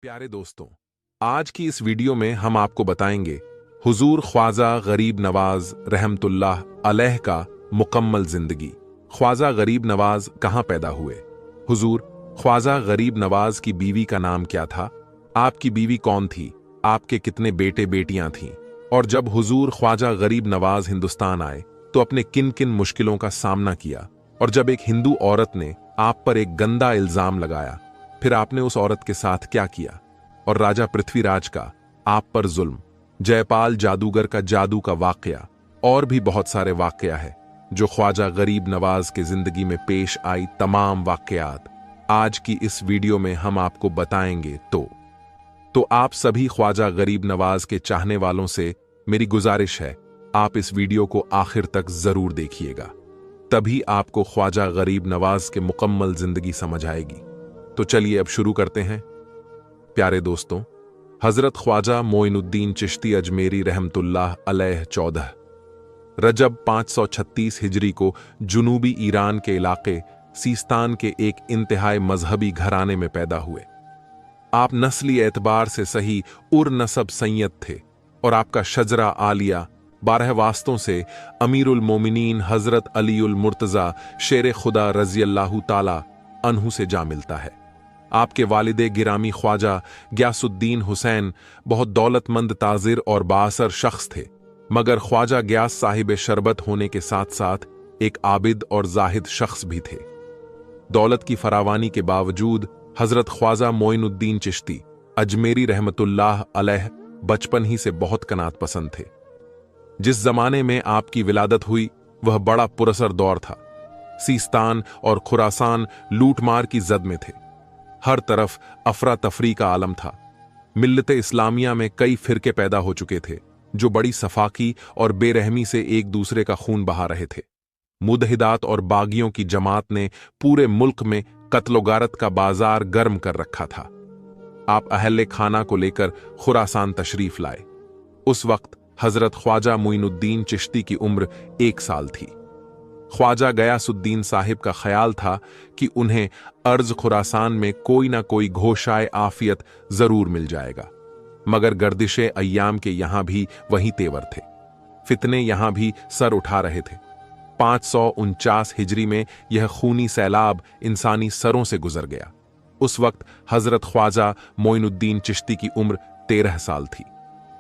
प्यारे दोस्तों, आज की इस वीडियो में हम आपको बताएंगे हुजूर ख्वाजा गरीब नवाज रहमतुल्लाह अलैह का मुकम्मल जिंदगी। ख्वाजा गरीब नवाज कहाँ पैदा हुए? हुजूर ख्वाजा गरीब नवाज की बीवी का नाम क्या था? आपकी बीवी कौन थी? आपके कितने बेटे बेटियां थीं? और जब हुजूर ख्वाजा गरीब नवाज हिंदुस्तान आए तो अपने किन किन मुश्किलों का सामना किया? और जब एक हिंदू औरत ने आप पर एक गंदा इल्जाम लगाया, फिर आपने उस औरत के साथ क्या किया? और राजा पृथ्वीराज का आप पर जुल्म, जयपाल जादूगर का जादू का वाकया और भी बहुत सारे वाकया है जो ख्वाजा गरीब नवाज के जिंदगी में पेश आई तमाम वाकयात आज की इस वीडियो में हम आपको बताएंगे। तो आप सभी ख्वाजा गरीब नवाज के चाहने वालों से मेरी गुजारिश है, आप इस वीडियो को आखिर तक जरूर देखिएगा, तभी आपको ख्वाजा गरीब नवाज के मुकम्मल जिंदगी समझ आएगी। तो चलिए अब शुरू करते हैं। प्यारे दोस्तों, हजरत ख्वाजा मोइनुद्दीन चिश्ती अजमेरी रहमतुल्लाह अलैह 14 रजब 536 हिजरी को जुनूबी ईरान के इलाके सीस्तान के एक इंतहाई मजहबी घराने में पैदा हुए। आप नस्ली एतबार से सही उर नसब सैयद थे और आपका शजरा आलिया 12 वास्तों से अमीरुल मोमिनीन हजरत अलीउल मुर्तजा शेर खुदा रजी अल्लाहु ताला अन्हु से जा मिलता है। आपके वालिदे गिरामी ख्वाजा ग्यासुद्दीन हुसैन बहुत दौलतमंद ताजिर और बाअसर शख्स थे, मगर ख्वाजा ग्यास साहिब शरबत होने के साथ साथ एक आबिद और जाहिद शख्स भी थे। दौलत की फरावानी के बावजूद हजरत ख्वाजा मोइनुद्दीन चिश्ती अजमेरी रहमतुल्लाह अलैह बचपन ही से बहुत कनात पसंद थे। जिस जमाने में आपकी विलादत हुई वह बड़ा पुरसर दौर था। सीस्तान और खुरासान लूटमार की जद में थे। हर तरफ अफरा तफरी का आलम था। मिल्लत इस्लामिया में कई फिरके पैदा हो चुके थे जो बड़ी सफाकी और बेरहमी से एक दूसरे का खून बहा रहे थे। मुदहिदात और बागियों की जमात ने पूरे मुल्क में कत्लोगारत का बाजार गर्म कर रखा था। आप अहले खाना को लेकर खुरासान तशरीफ लाए। उस वक्त हजरत ख्वाजा मोइनुद्दीन चिश्ती की उम्र 1 साल थी। ख्वाजा गयासुद्दीन साहिब का ख्याल था कि उन्हें अर्ज खुरासान में कोई ना कोई घोषाए आफियत जरूर मिल जाएगा, मगर गर्दिशे अय्याम के यहां भी वही तेवर थे। फितने यहां भी सर उठा रहे थे। 549 हिजरी में यह खूनी सैलाब इंसानी सरों से गुजर गया। उस वक्त हजरत ख्वाजा मोइनुद्दीन चिश्ती की उम्र 13 साल थी।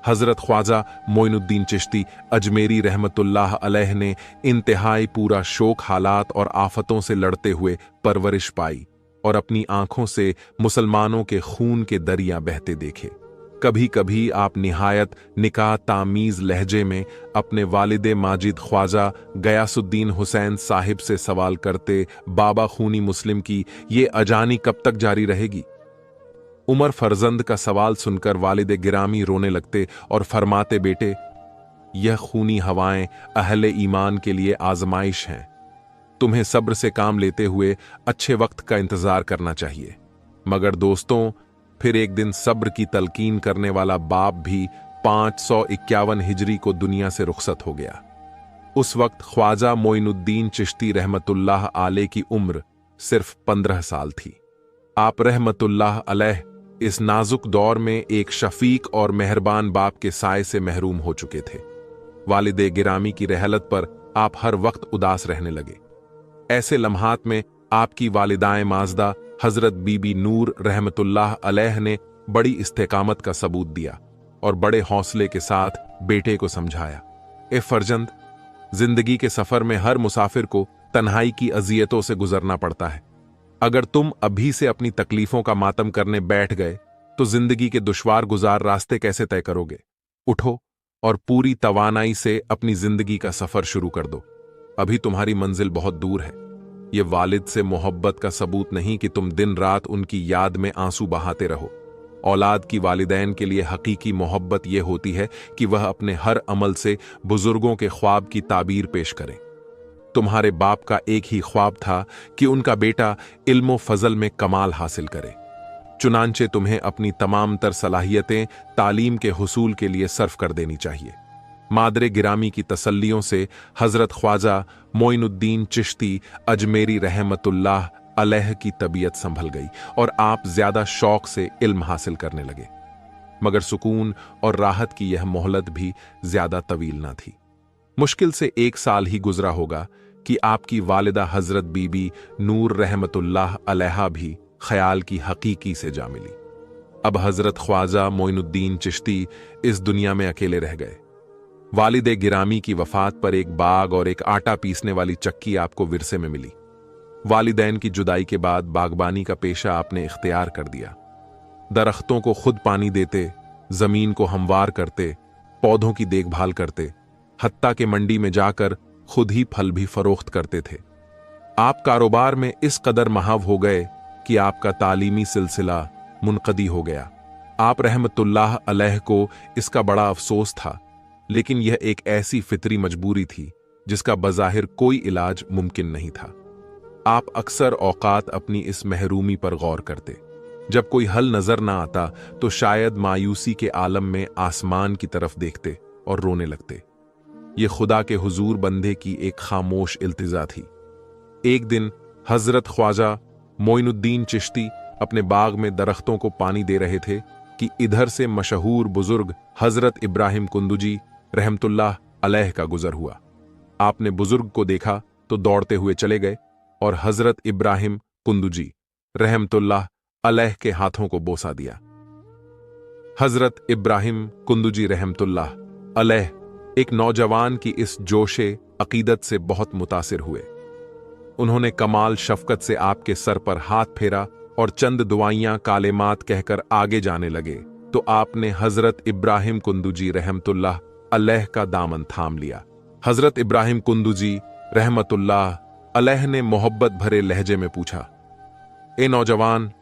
हजरत ख्वाजा मोइनुद्दीन चिश्ती अजमेरी रहमतुल्लाह अलैह ने इंतहाई पूरा शोक हालात और आफतों से लड़ते हुए परवरिश पाई और अपनी आंखों से मुसलमानों के खून के दरिया बहते देखे। कभी कभी आप निहायत निकाह तामीज लहजे में अपने वालिदे माजिद ख्वाजा गयासुद्दीन हुसैन साहिब से सवाल करते, बाबा खूनी मुस्लिम की ये अजानी कब तक जारी रहेगी? उमर फरजंद का सवाल सुनकर वालिदे गिरामी रोने लगते और फरमाते, बेटे, यह खूनी हवाएं अहले ईमान के लिए आजमाइश हैं। तुम्हें सब्र से काम लेते हुए अच्छे वक्त का इंतजार करना चाहिए। मगर दोस्तों, फिर एक दिन सब्र की तलकीन करने वाला बाप भी 551 हिजरी को दुनिया से रुखसत हो गया। उस वक्त ख्वाजा मोइनुद्दीन चिश्ती रहमतुल्लाह आले की उम्र सिर्फ 15 साल थी। आप रहमतुल्लाह अलैह इस नाजुक दौर में एक शफीक और मेहरबान बाप के साए से महरूम हो चुके थे। वालिदे गिरामी की रहलत पर आप हर वक्त उदास रहने लगे। ऐसे लम्हात में आपकी वालिदाएं माजदा हजरत बीबी नूर रहमतुल्लाह अलैह ने बड़ी इस्तेकामत का सबूत दिया और बड़े हौसले के साथ बेटे को समझाया, ए फरजंद, जिंदगी के सफर में हर मुसाफिर को तन्हाई की अजियतों से गुजरना पड़ता है। अगर तुम अभी से अपनी तकलीफों का मातम करने बैठ गए तो जिंदगी के दुश्वार गुजार रास्ते कैसे तय करोगे? उठो और पूरी तवानाई से अपनी जिंदगी का सफर शुरू कर दो। अभी तुम्हारी मंजिल बहुत दूर है। ये वालिद से मोहब्बत का सबूत नहीं कि तुम दिन रात उनकी याद में आंसू बहाते रहो। औलाद की वालिदैन के लिए हकीकी मोहब्बत यह होती है कि वह अपने हर अमल से बुजुर्गों के ख्वाब की ताबीर पेश करें। तुम्हारे बाप का एक ही ख्वाब था कि उनका बेटा इल्म फजल में कमाल हासिल करे। चुनांचे तुम्हें अपनी तमाम तर सलाहियतें तालीम के हुसूल के लिए सर्फ कर देनी चाहिए। मादरे गिरामी की तसल्लियों से हजरत ख्वाजा मोइनुद्दीन चिश्ती अजमेरी रहमतुल्लाह अलैह की तबीयत संभल गई और आप ज्यादा शौक से इल्म हासिल करने लगे। मगर सुकून और राहत की यह मोहलत भी ज्यादा तवील ना थी। मुश्किल से 1 साल ही गुजरा होगा कि आपकी वालिदा हजरत बीबी नूर रहमतुल्लाह अलैहा भी ख्याल की हकीकी से जा मिली। अब हजरत ख्वाजा मोइनुद्दीन चिश्ती इस दुनिया में अकेले रह गए। वालिदे गिरामी की वफात पर एक बाग और एक आटा पीसने वाली चक्की आपको विरसे में मिली। वालिदैन की जुदाई के बाद बागबानी का पेशा आपने इख्तियार कर दिया। दरख्तों को खुद पानी देते, जमीन को हमवार करते, पौधों की देखभाल करते, हत्ता के मंडी में जाकर खुद ही फल भी फरोख्त करते थे। आप कारोबार में इस कदर महाव हो गए कि आपका तालीमी सिलसिला मुनक़दी हो गया। आप रहमतुल्लाह अलैह को इसका बड़ा अफसोस था, लेकिन यह एक ऐसी फितरी मजबूरी थी जिसका बज़ाहिर कोई इलाज मुमकिन नहीं था। आप अक्सर औकात अपनी इस महरूमी पर गौर करते। जब कोई हल नजर ना आता तो शायद मायूसी के आलम में आसमान की तरफ देखते और रोने लगते। ये खुदा के हुजूर बंदे की एक खामोश इल्तिजा थी। एक दिन हजरत ख्वाजा मोइनुद्दीन चिश्ती अपने बाग में दरख्तों को पानी दे रहे थे कि इधर से मशहूर बुजुर्ग हजरत इब्राहिम कुंदुजी रहमतुल्लाह अलैह का गुजर हुआ। आपने बुजुर्ग को देखा तो दौड़ते हुए चले गए और हजरत इब्राहिम कुंदुजी रहमतुल्लाह अलैह के हाथों को बोसा दिया। हजरत इब्राहिम कुंदुजी रहमतुल्लाह अलैह एक नौजवान की इस जोशे अकीदत से बहुत मुतासिर हुए। उन्होंने कमाल शफकत से आपके सर पर हाथ फेरा और चंद दुआइयां कालेमात कहकर आगे जाने लगे तो आपने हजरत इब्राहिम कुंदुजी रहमतुल्लाह अलैह का दामन थाम लिया। हजरत इब्राहिम कुंदुजी रहमतुल्लाह अलैह ने मोहब्बत भरे लहजे में पूछा, ए नौजवान,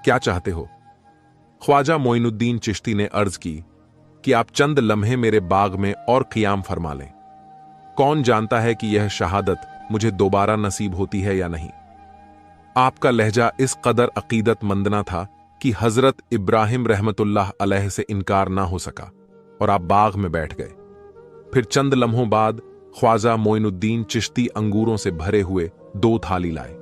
क्या चाहते हो? ख्वाजा मोइनुद्दीन चिश्ती ने अर्ज की कि आप चंद लम्हे मेरे बाग में और क़ियाम फरमा लें। कौन जानता है कि यह शहादत मुझे दोबारा नसीब होती है या नहीं। आपका लहजा इस कदर अकीदतमंदना था कि हजरत इब्राहिम रहमतुल्लाह अलैह से इनकार ना हो सका और आप बाग में बैठ गए। फिर चंद लम्हों बाद ख्वाजा मोइनुद्दीन चिश्ती अंगूरों से भरे हुए 2 थाली लाए।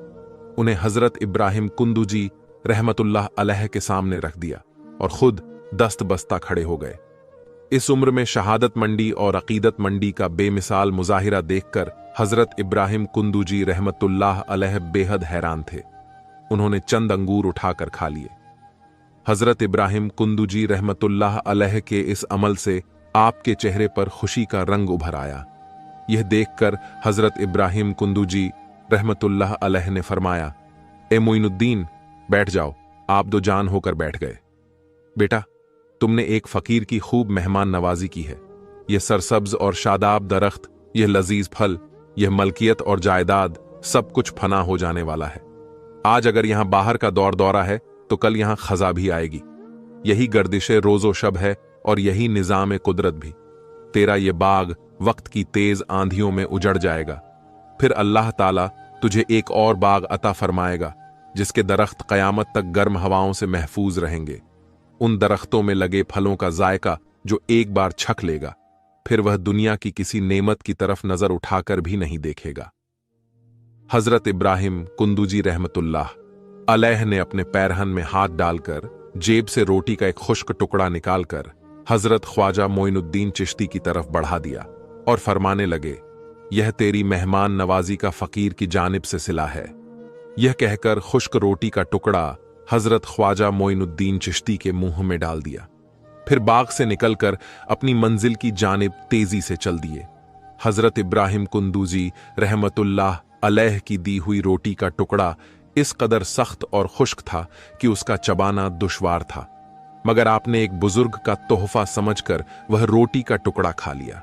उन्हें हजरत इब्राहिम कुंदुजी रहमतुल्लाह अलैह के सामने रख दिया और खुद दस्त बस्ता खड़े हो गए। इस उम्र में शहादत मंडी और अकीदत मंडी का बेमिसाल मुजाहिरा देखकर हजरत इब्राहिम कुंदुजी रहमतुल्लाह अलैह बेहद हैरान थे। उन्होंने चंद अंगूर उठाकर खा लिए। हजरत इब्राहिम कुंदुजी रहमतुल्लाह अलैह के इस अमल से आपके चेहरे पर खुशी का रंग उभर आया। यह देखकर हजरत इब्राहिम कुंदुजी रहमतुल्लाह अलैह ने फरमाया, ए मोइनुद्दीन, बैठ जाओ। आप दो जान होकर बैठ गए। बेटा, तुमने एक फकीर की खूब मेहमान नवाजी की है। यह सरसब्ज और शादाब दरख्त, यह लजीज फल, यह मलकियत और जायदाद सब कुछ फना हो जाने वाला है। आज अगर यहां बाहर का दौर दौरा है तो कल यहां खजा भी आएगी। यही गर्दिशे रोजो शब है और यही निजाम कुदरत भी। तेरा ये बाग वक्त की तेज आंधियों में उजड़ जाएगा। फिर अल्लाह ताला तुझे एक और बाग अता फरमाएगा जिसके दरख्त कयामत तक गर्म हवाओं से महफूज रहेंगे। उन दरख्तों में लगे फलों का जायका जो एक बार छक लेगा, फिर वह दुनिया की किसी नेमत की तरफ नजर उठाकर भी नहीं देखेगा। हजरत इब्राहिम कुंदुजी रहमतुल्लाह अलैह ने अपने पैरहन में हाथ डालकर जेब से रोटी का एक खुश्क टुकड़ा निकालकर हजरत ख्वाजा मोइनुद्दीन चिश्ती की तरफ बढ़ा दिया और फरमाने लगे, यह तेरी मेहमान नवाजी का फकीर की जानिब से सिला है। यह कहकर खुश्क रोटी का टुकड़ा हजरत ख्वाजा मोइनुद्दीन चिश्ती के मुंह में डाल दिया। फिर बाग से निकलकर अपनी मंजिल की जानिब तेजी से चल दिए। हजरत इब्राहिम कुंदुजी रहमतुल्लाह अलैह की दी हुई रोटी का टुकड़ा इस कदर सख्त और खुश्क था कि उसका चबाना दुश्वार था, मगर आपने एक बुजुर्ग का तोहफा समझकर वह रोटी का टुकड़ा खा लिया।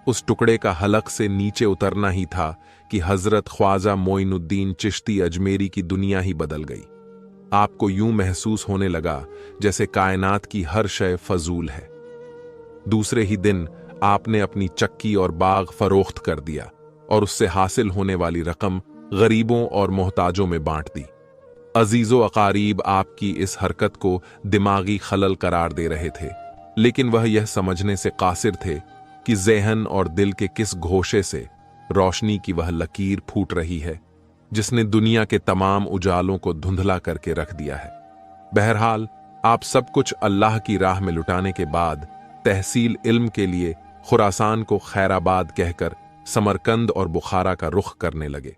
उस टुकड़े का हलक से नीचे उतरना ही था कि हजरत ख्वाजा मोइनुद्दीन चिश्ती अजमेरी की दुनिया ही बदल गई। आपको यूं महसूस होने लगा जैसे कायनात की हर शय फजूल है। दूसरे ही दिन आपने अपनी चक्की और बाग फरोख्त कर दिया और उससे हासिल होने वाली रकम गरीबों और मोहताजों में बांट दी। अजीजो अकारीब आपकी इस हरकत को दिमागी खलल करार दे रहे थे, लेकिन वह यह समझने से कासिर थे कि ज़हन और दिल के किस घोषे से रोशनी की वह लकीर फूट रही है जिसने दुनिया के तमाम उजालों को धुंधला करके रख दिया है। बहरहाल, आप सब कुछ अल्लाह की राह में लुटाने के बाद तहसील इल्म के लिए खुरासान को खैराबाद कहकर समरकंद और बुखारा का रुख करने लगे,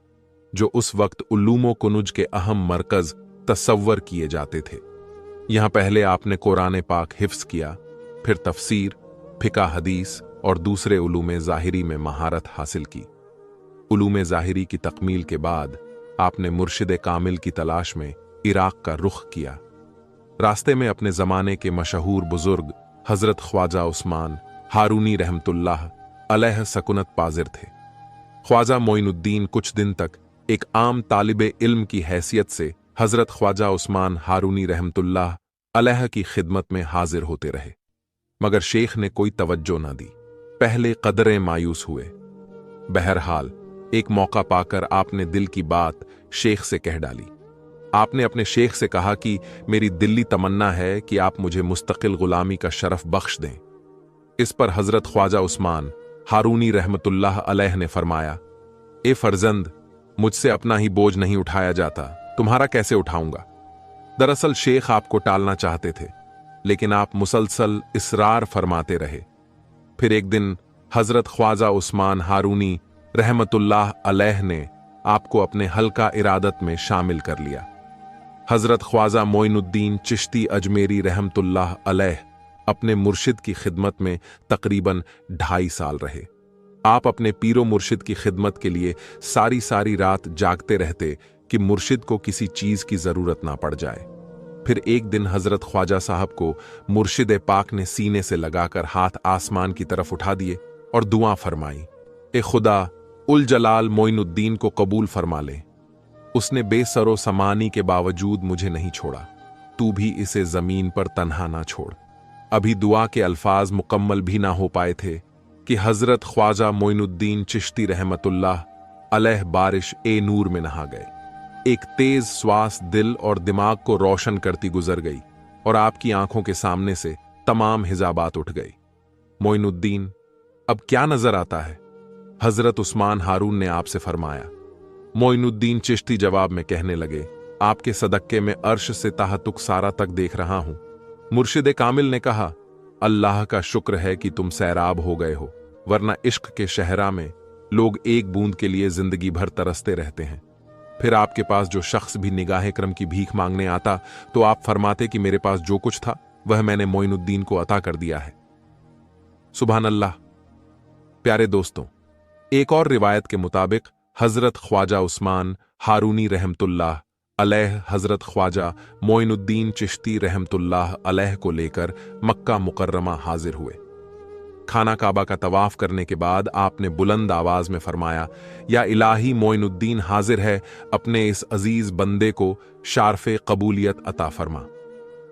जो उस वक्त उल्लूमो कुनुज के अहम मरकज तसव्वर किए जाते थे। यहां पहले आपने कुरान पाक हिफ्स किया, फिर तफसीर, फिका हदीस और दूसरे उलूमे ज़ाहिरी में महारत हासिल की। उलूमे ज़ाहिरी की तकमील के बाद आपने मुर्शिद कामिल की तलाश में इराक का रुख किया। रास्ते में अपने ज़माने के मशहूर बुजुर्ग हज़रत ख्वाजा उस्मान हारूनी रहमतुल्लाह अलैह सकुनत पाजिर थे। ख्वाजा मोइनुद्दीन कुछ दिन तक एक आम तालिबे इल्म की हैसियत से हज़रत ख्वाजा उस्मान हारूनी रहमतुल्लाह अलैह की खिदमत में हाजिर होते रहे, मगर शेख ने कोई तवज्जो न दी। पहले कदरे मायूस हुए। बहरहाल, एक मौका पाकर आपने दिल की बात शेख से कह डाली। आपने अपने शेख से कहा कि मेरी दिल्ली तमन्ना है कि आप मुझे मुस्तकिल गुलामी का शरफ बख्श दें। इस पर हजरत ख्वाजा उस्मान हारूनी रहमतुल्लाह अलैह ने फरमाया, ए फर्जंद, मुझसे अपना ही बोझ नहीं उठाया जाता, तुम्हारा कैसे उठाऊंगा। दरअसल शेख आपको टालना चाहते थे, लेकिन आप मुसलसल इसरार फरमाते रहे। फिर एक दिन हजरत ख्वाजा उस्मान हारूनी रहमतुल्लाह अलैह ने आपको अपने हल्का इरादत में शामिल कर लिया। हजरत ख्वाजा मोइनुद्दीन चिश्ती अजमेरी रहमतुल्लाह अलैह अपने मुर्शिद की खिदमत में तकरीबन 2.5 साल रहे। आप अपने पीरो मुर्शिद की खिदमत के लिए सारी सारी रात जागते रहते कि मुर्शिद को किसी चीज की जरूरत ना पड़ जाए। फिर एक दिन हजरत ख्वाजा साहब को मुर्शिद पाक ने सीने से लगाकर हाथ आसमान की तरफ उठा दिए और दुआ फरमाई, ए खुदा, उल जलाल मोइनुद्दीन को कबूल फरमा ले। उसने बेसरो समानी के बावजूद मुझे नहीं छोड़ा, तू भी इसे जमीन पर तन्हा ना छोड़। अभी दुआ के अल्फाज मुकम्मल भी ना हो पाए थे कि हजरत ख्वाजा मोइनुद्दीन चिश्ती रहमतुल्लाह अलैह बारिश ए नूर में नहा गए। एक तेज श्वास दिल और दिमाग को रोशन करती गुजर गई और आपकी आंखों के सामने से तमाम हिजाबात उठ गई। मोइनुद्दीन, अब क्या नजर आता है? हजरत उस्मान हारून ने आपसे फरमाया। मोइनुद्दीन चिश्ती जवाब में कहने लगे, आपके सदक्के में अर्श से ताहतुक सारा तक देख रहा हूं। मुर्शिद कामिल ने कहा, अल्लाह का शुक्र है कि तुम सैराब हो गए हो, वरना इश्क के शहरा में लोग एक बूंद के लिए जिंदगी भर तरसते रहते हैं। फिर आपके पास जो शख्स भी निगाह करम की भीख मांगने आता तो आप फरमाते कि मेरे पास जो कुछ था वह मैंने मोइनुद्दीन को अता कर दिया है। सुभान अल्लाह। प्यारे दोस्तों, एक और रिवायत के मुताबिक हजरत ख्वाजा उस्मान हारूनी रहमतुल्लाह अलैह हजरत ख्वाजा मोइनुद्दीन चिश्ती रहमतुल्लाह अलैह को लेकर मक्का मुकर्रमा हाजिर हुए। खाना काबा का तवाफ करने के बाद आपने बुलंद आवाज में फरमाया, या इलाही, मोइनुद्दीन हाजिर है, अपने इस अजीज बंदे को शारफे कबूलियत अता फरमा।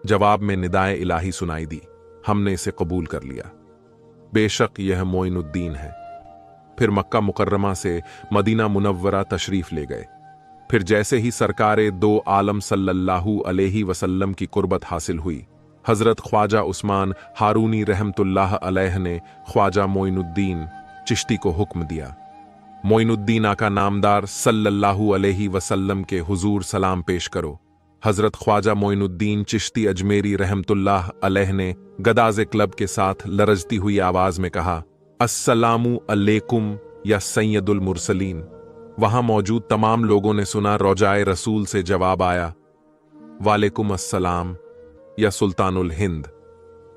जवाब में निदाए इलाही सुनाई दी, हमने इसे कबूल कर लिया, बेशक यह मोइनुद्दीन है। फिर मक्का मुकर्रमा से मदीना मुनव्वरा तशरीफ ले गए। फिर जैसे ही सरकारे दो आलम सल्लल्लाहु अलैहि वसल्लम की कुर्बत हासिल हुई, हजरत ख्वाजा उस्मान हारूनी रहमतुल्लाह अलैह ने ख्वाजा मोइनुद्दीन चिश्ती को हुक्म दिया, मोइनुद्दीन आका नामदार सल्लल्लाहु अलैहि वसल्लम के हुजूर सलाम पेश करो। हजरत ख्वाजा मोइनुद्दीन चिश्ती अजमेरी रहमतुल्लाह अलैह ने गदाज़े क्लब के साथ लरजती हुई आवाज में कहा, अस्सलामु अलैकुम या सैयदुल मुरसलीन। वहां मौजूद तमाम लोगों ने सुना। रौजाए रसूल से जवाब आया, वालेकुम अस्सलाम या सुल्तानुल हिंद।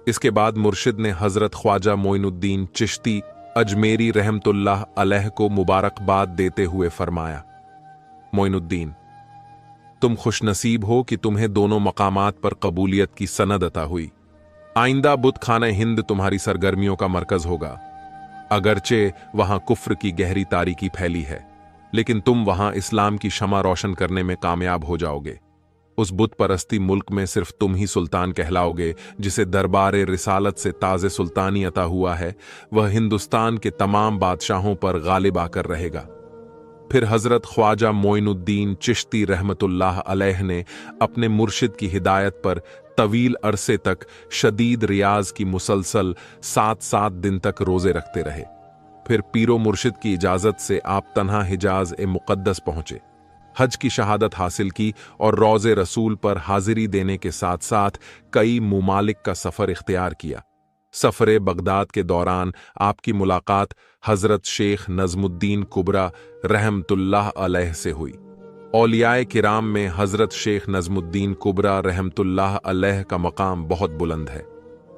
इसके बाद मुर्शिद ने हजरत ख्वाजा मोइनुद्दीन चिश्ती अजमेरी रहमतुल्लाह अलैह को मुबारकबाद देते हुए फरमाया, मोइनुद्दीन, तुम खुशनसीब हो कि तुम्हें दोनों मकामात पर कबूलियत की सनद अता हुई। आइंदा बुत खाना हिंद तुम्हारी सरगर्मियों का मरकज होगा। अगरचे वहां कुफ्र की गहरी तारीकी फैली है, लेकिन तुम वहां इस्लाम की शमा रोशन करने में कामयाब हो जाओगे। उस बुत परस्ती मुल्क में सिर्फ तुम ही सुल्तान कहलाओगे जिसे दरबार रिसालत से ताज़े सुल्तानी अता हुआ है। वह हिंदुस्तान के तमाम बादशाहों पर गालिब आकर रहेगा। फिर हजरत ख्वाजा मोइनुद्दीन चिश्ती रहमतुल्लाह अलैह ने अपने मुर्शिद की हिदायत पर तवील अरसे तक शदीद रियाज की मुसलसल 7-7 दिन तक रोजे रखते रहे। फिर पीरो मुर्शिद की इजाजत से आप तन्हा हिजाज ए मुकद्दस पहुंचे। हज की शहादत हासिल की और रोज़े रसूल पर हाजिरी देने के साथ साथ कई मुमालिक का सफ़र इख्तियार किया। सफ़र बगदाद के दौरान आपकी मुलाकात हज़रत शेख नज़मुद्दीन कुबरा रहमतुल्लाह अलैह से हुई। औलियाए किराम में हज़रत शेख नज़मुद्दीन कुबरा रहमतुल्लाह अलैह का मकाम बहुत बुलंद है।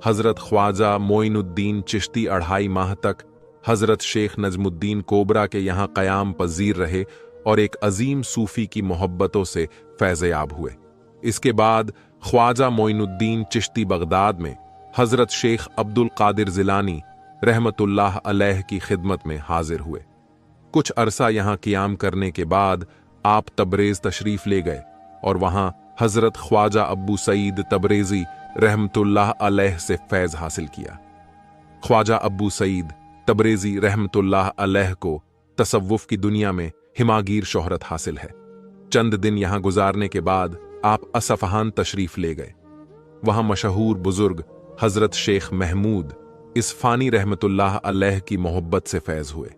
हज़रत ख्वाजा मोइनुद्दीन चिश्ती 2.5 माह तक हज़रत शेख नज़मुद्दीन कोबरा के यहाँ क़याम पज़ीर रहे और एक अजीम सूफ़ी की मोहब्बतों से फैज़याब हुए। इसके बाद ख्वाजा मोइनुद्दीन चिश्ती बगदाद में हज़रत शेख अब्दुल कादिर जिलानी रहमतुल्लाह अलैह की खिदमत में हाजिर हुए। कुछ अरसा यहाँ क़याम करने के बाद आप तबरेज़ तशरीफ़ ले गए और वहाँ हज़रत ख्वाजा अब्बू सईद तबरेज़ी रहमतुल्लाह अलैह से फैज़ हासिल किया। ख्वाजा अब्बू सईद तबरेज़ी रहमतुल्लाह अलैह को तसव्वुफ़ की दुनिया में हिमागीर शोहरत हासिल है। चंद दिन यहाँ गुजारने के बाद आप असफ़हान तशरीफ़ ले गए। वहाँ मशहूर बुजुर्ग हज़रत शेख महमूद इस्फानी रहमतुल्लाह अलैह की मोहब्बत से फैज़ हुए।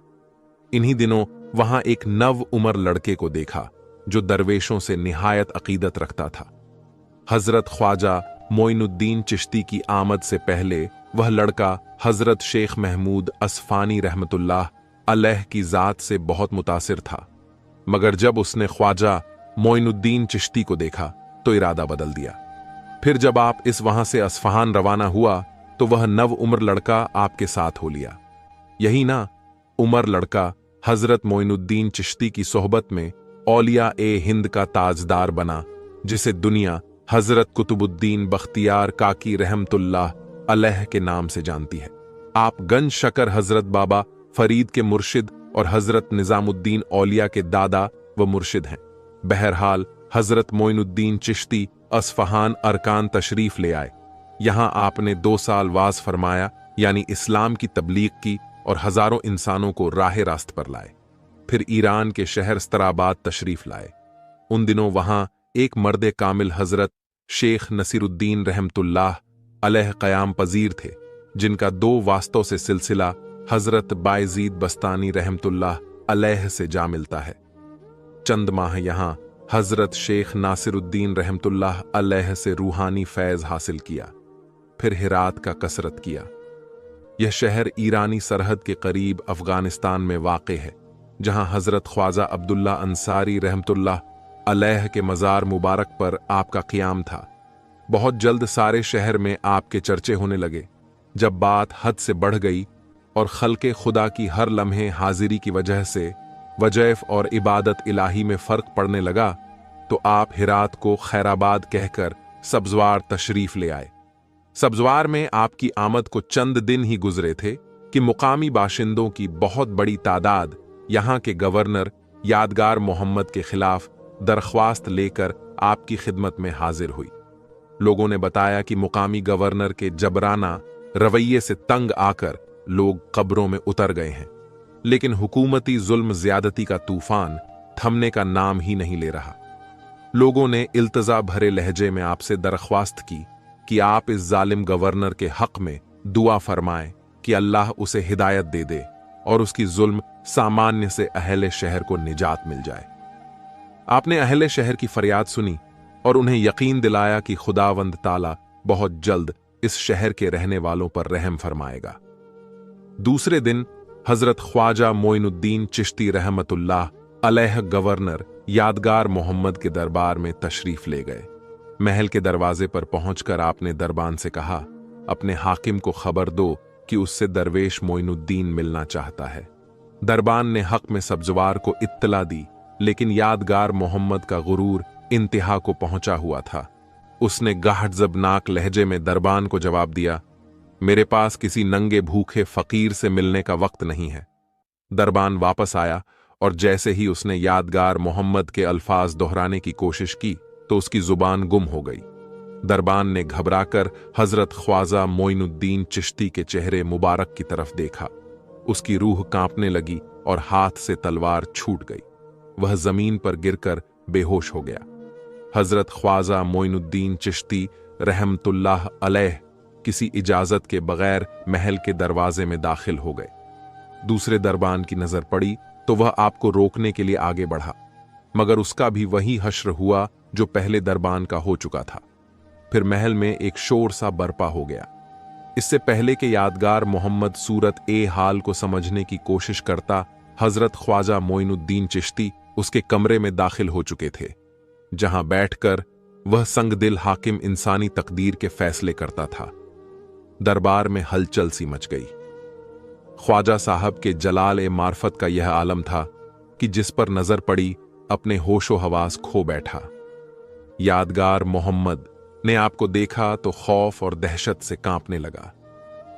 इन्हीं दिनों वहाँ एक नव उमर लड़के को देखा जो दरवेशों से निहायत अकीदत रखता था। हज़रत ख्वाजा मोइनुद्दीन चिश्ती की आमद से पहले वह लड़का हज़रत शेख महमूद अस्फानी रहमतुल्लाह अलैह की ज़ात से बहुत मुतासिर था, मगर जब उसने ख्वाजा मोइनुद्दीन चिश्ती को देखा तो इरादा बदल दिया। फिर जब आप इस वहां से अस्फहान रवाना हुआ तो वह नव उम्र लड़का आपके साथ हो लिया। यही ना, उमर लड़का हज़रत मोइनुद्दीन चिश्ती की सोहबत में औलिया ए हिंद का ताजदार बना, जिसे दुनिया हज़रत कुतुबुद्दीन बख्तियार काकी रहमतुल्लाह अलैह के नाम से जानती है। आप गंज शकर हज़रत बाबा फरीद के मुर्शिद और हज़रत निज़ामुद्दीन औलिया के दादा व मुर्शिद हैं। बहरहाल हज़रत मोइनुद्दीन चिश्ती अस्फहान अरकान तशरीफ़ ले आए। यहाँ आपने 2 साल वाज फरमाया, यानी इस्लाम की तबलीग की और हज़ारों इंसानों को राह रास्त पर लाए। फिर ईरान के शहर स्तराबाद तशरीफ़ लाए। उन दिनों वहाँ एक मर्द कामिल हज़रत शेख नसीरुद्दीन रहमतुल्लाह अलैह क़याम पज़ीर थे, जिनका 2 वास्तों से सिलसिला हज़रत बायज़ीद बस्तानी रहमतुल्लाह अलैह से जा मिलता है। चंद माह यहाँ हज़रत शेख नासिरुद्दीन रहमतुल्लाह अलैह से रूहानी फैज़ हासिल किया। फिर हिरात का कसरत किया। यह शहर ईरानी सरहद के करीब अफ़गानिस्तान में वाक़े है, जहाँ हज़रत ख्वाजा अब्दुल्ला अंसारी रहमतुल्लाह अलैह के मज़ार मुबारक पर आपका क़याम था। बहुत जल्द सारे शहर में आपके चर्चे होने लगे। जब बात हद से बढ़ गई और खल्क़े खुदा की हर लम्हे हाजिरी की वजह से वजैफ और इबादत इलाही में फ़र्क पड़ने लगा, तो आप हिरात को खैराबाद कहकर सब्ज़वार तशरीफ़ ले आए। सब्ज़वार में आपकी आमद को चंद दिन ही गुजरे थे कि मुकामी बाशिंदों की बहुत बड़ी तादाद यहाँ के गवर्नर यादगार मोहम्मद के खिलाफ दरख्वास्त लेकर आपकी खिदमत में हाजिर हुई। लोगों ने बताया कि मुकामी गवर्नर के जबराना रवैये से तंग आकर लोग कब्रों में उतर गए हैं, लेकिन हुकूमती जुल्म ज्यादती का तूफान थमने का नाम ही नहीं ले रहा। लोगों ने इल्तजा भरे लहजे में आपसे दरख्वास्त की कि आप इस जालिम गवर्नर के हक में दुआ फरमाएं कि अल्लाह उसे हिदायत दे दे और उसकी जुल्म सामान्य से अहले शहर को निजात मिल जाए। आपने अहले शहर की फरियाद सुनी और उन्हें यकीन दिलाया कि खुदावंद ताला बहुत जल्द इस शहर के रहने वालों पर रहम फरमाएगा। दूसरे दिन हज़रत ख्वाजा मोइनुद्दीन चिश्ती रहमतुल्लाह अलैह गवर्नर यादगार मोहम्मद के दरबार में तशरीफ़ ले गए। महल के दरवाजे पर पहुंचकर आपने दरबान से कहा, अपने हाकिम को खबर दो कि उससे दरवेश मोइनुद्दीन मिलना चाहता है। दरबान ने हक में सब्ज़वार को इत्तला दी, लेकिन यादगार मोहम्मद का गुरूर इंतहा को पहुंचा हुआ था। उसने गाहजबनाक लहजे में दरबान को जवाब दिया, मेरे पास किसी नंगे भूखे फकीर से मिलने का वक्त नहीं है। दरबान वापस आया और जैसे ही उसने यादगार मोहम्मद के अल्फाज दोहराने की कोशिश की तो उसकी जुबान गुम हो गई। दरबान ने घबराकर हज़रत ख्वाजा मोइनुद्दीन चिश्ती के चेहरे मुबारक की तरफ देखा। उसकी रूह कांपने लगी और हाथ से तलवार छूट गई। वह जमीन पर गिरकर बेहोश हो गया। हज़रत ख्वाजा मोइनुद्दीन चिश्ती रहमतुल्लाह अलैह किसी इजाज़त के बगैर महल के दरवाजे में दाखिल हो गए। दूसरे दरबान की नज़र पड़ी तो वह आपको रोकने के लिए आगे बढ़ा। मगर उसका भी वही हश्र हुआ जो पहले दरबान का हो चुका था। फिर महल में एक शोर सा बरपा हो गया। इससे पहले के यादगार मोहम्मद सूरत ए हाल को समझने की कोशिश करता हजरत ख्वाजा मोइनुद्दीन चिश्ती उसके कमरे में दाखिल हो चुके थे, जहां बैठकर वह संगदिल हाकिम इंसानी तकदीर के फैसले करता था। दरबार में हलचल सी मच गई। ख्वाजा साहब के जलाल ए मार्फत का यह आलम था कि जिस पर नजर पड़ी अपने होशो हवास खो बैठा। यादगार मोहम्मद ने आपको देखा तो खौफ और दहशत से कांपने लगा।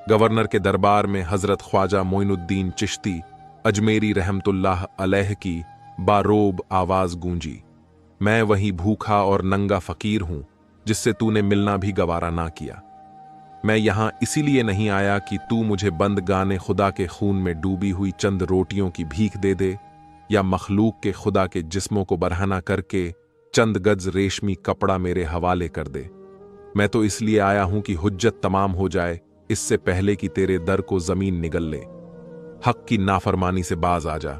गवर्नर के दरबार में हजरत ख्वाजा मोइनुद्दीन चिश्ती अजमेरी रहमतुल्लाह अलैह की बारोब आवाज गूंजी, मैं वही भूखा और नंगा फकीर हूं जिससे तूने मिलना भी गवारा ना किया। मैं यहां इसीलिए नहीं आया कि तू मुझे बंद गाने खुदा के खून में डूबी हुई चंद रोटियों की भीख दे दे, या मखलूक के खुदा के जिस्मों को बरहना करके चंद गज रेशमी कपड़ा मेरे हवाले कर दे। मैं तो इसलिए आया हूं कि हुज्जत तमाम हो जाए, इससे पहले कि तेरे दर को जमीन निगल ले। हक की नाफरमानी से बाज आ जा।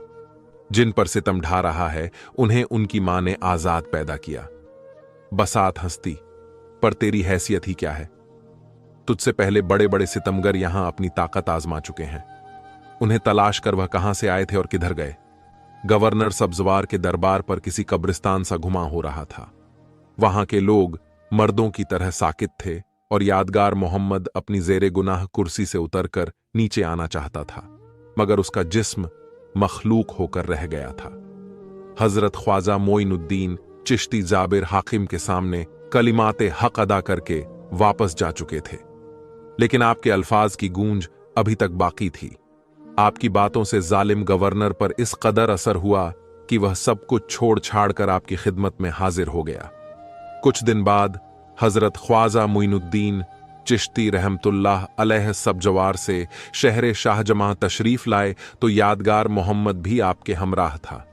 जिन पर सितम ढा रहा है उन्हें उनकी मां ने आजाद पैदा किया। बसात हस्ती, पर तेरी हैसियत ही क्या है? तुझसे पहले बड़े बड़े सितमगर यहां अपनी ताकत आजमा चुके हैं। उन्हें तलाश कर वह कहां से आए थे और किधर गए। गवर्नर सब्जवार के दरबार पर किसी कब्रिस्तान सा घुमा हो रहा था। वहां के लोग मर्दों की तरह साकित थे और यादगार मोहम्मद अपनी जेरे गुनाह कुर्सी से उतरकर नीचे आना चाहता था, मगर उसका जिस्म मखलूक होकर रह गया था। हजरत ख्वाजा मोइनुद्दीन चिश्ती जाबिर हाकिम के सामने कलिमाते हक अदा करके वापस जा चुके थे, लेकिन आपके अल्फाज की गूंज अभी तक बाकी थी। आपकी बातों से जालिम गवर्नर पर इस कदर असर हुआ कि वह सब कुछ छोड़ छाड़ कर आपकी खिदमत में हाजिर हो गया। कुछ दिन बाद हजरत ख्वाजा मोइनुद्दीन चिश्ती रहमतुल्लाह अलैह सब्जवार से शहर शाहजमां तशरीफ लाए तो यादगार मोहम्मद भी आपके हमराह था।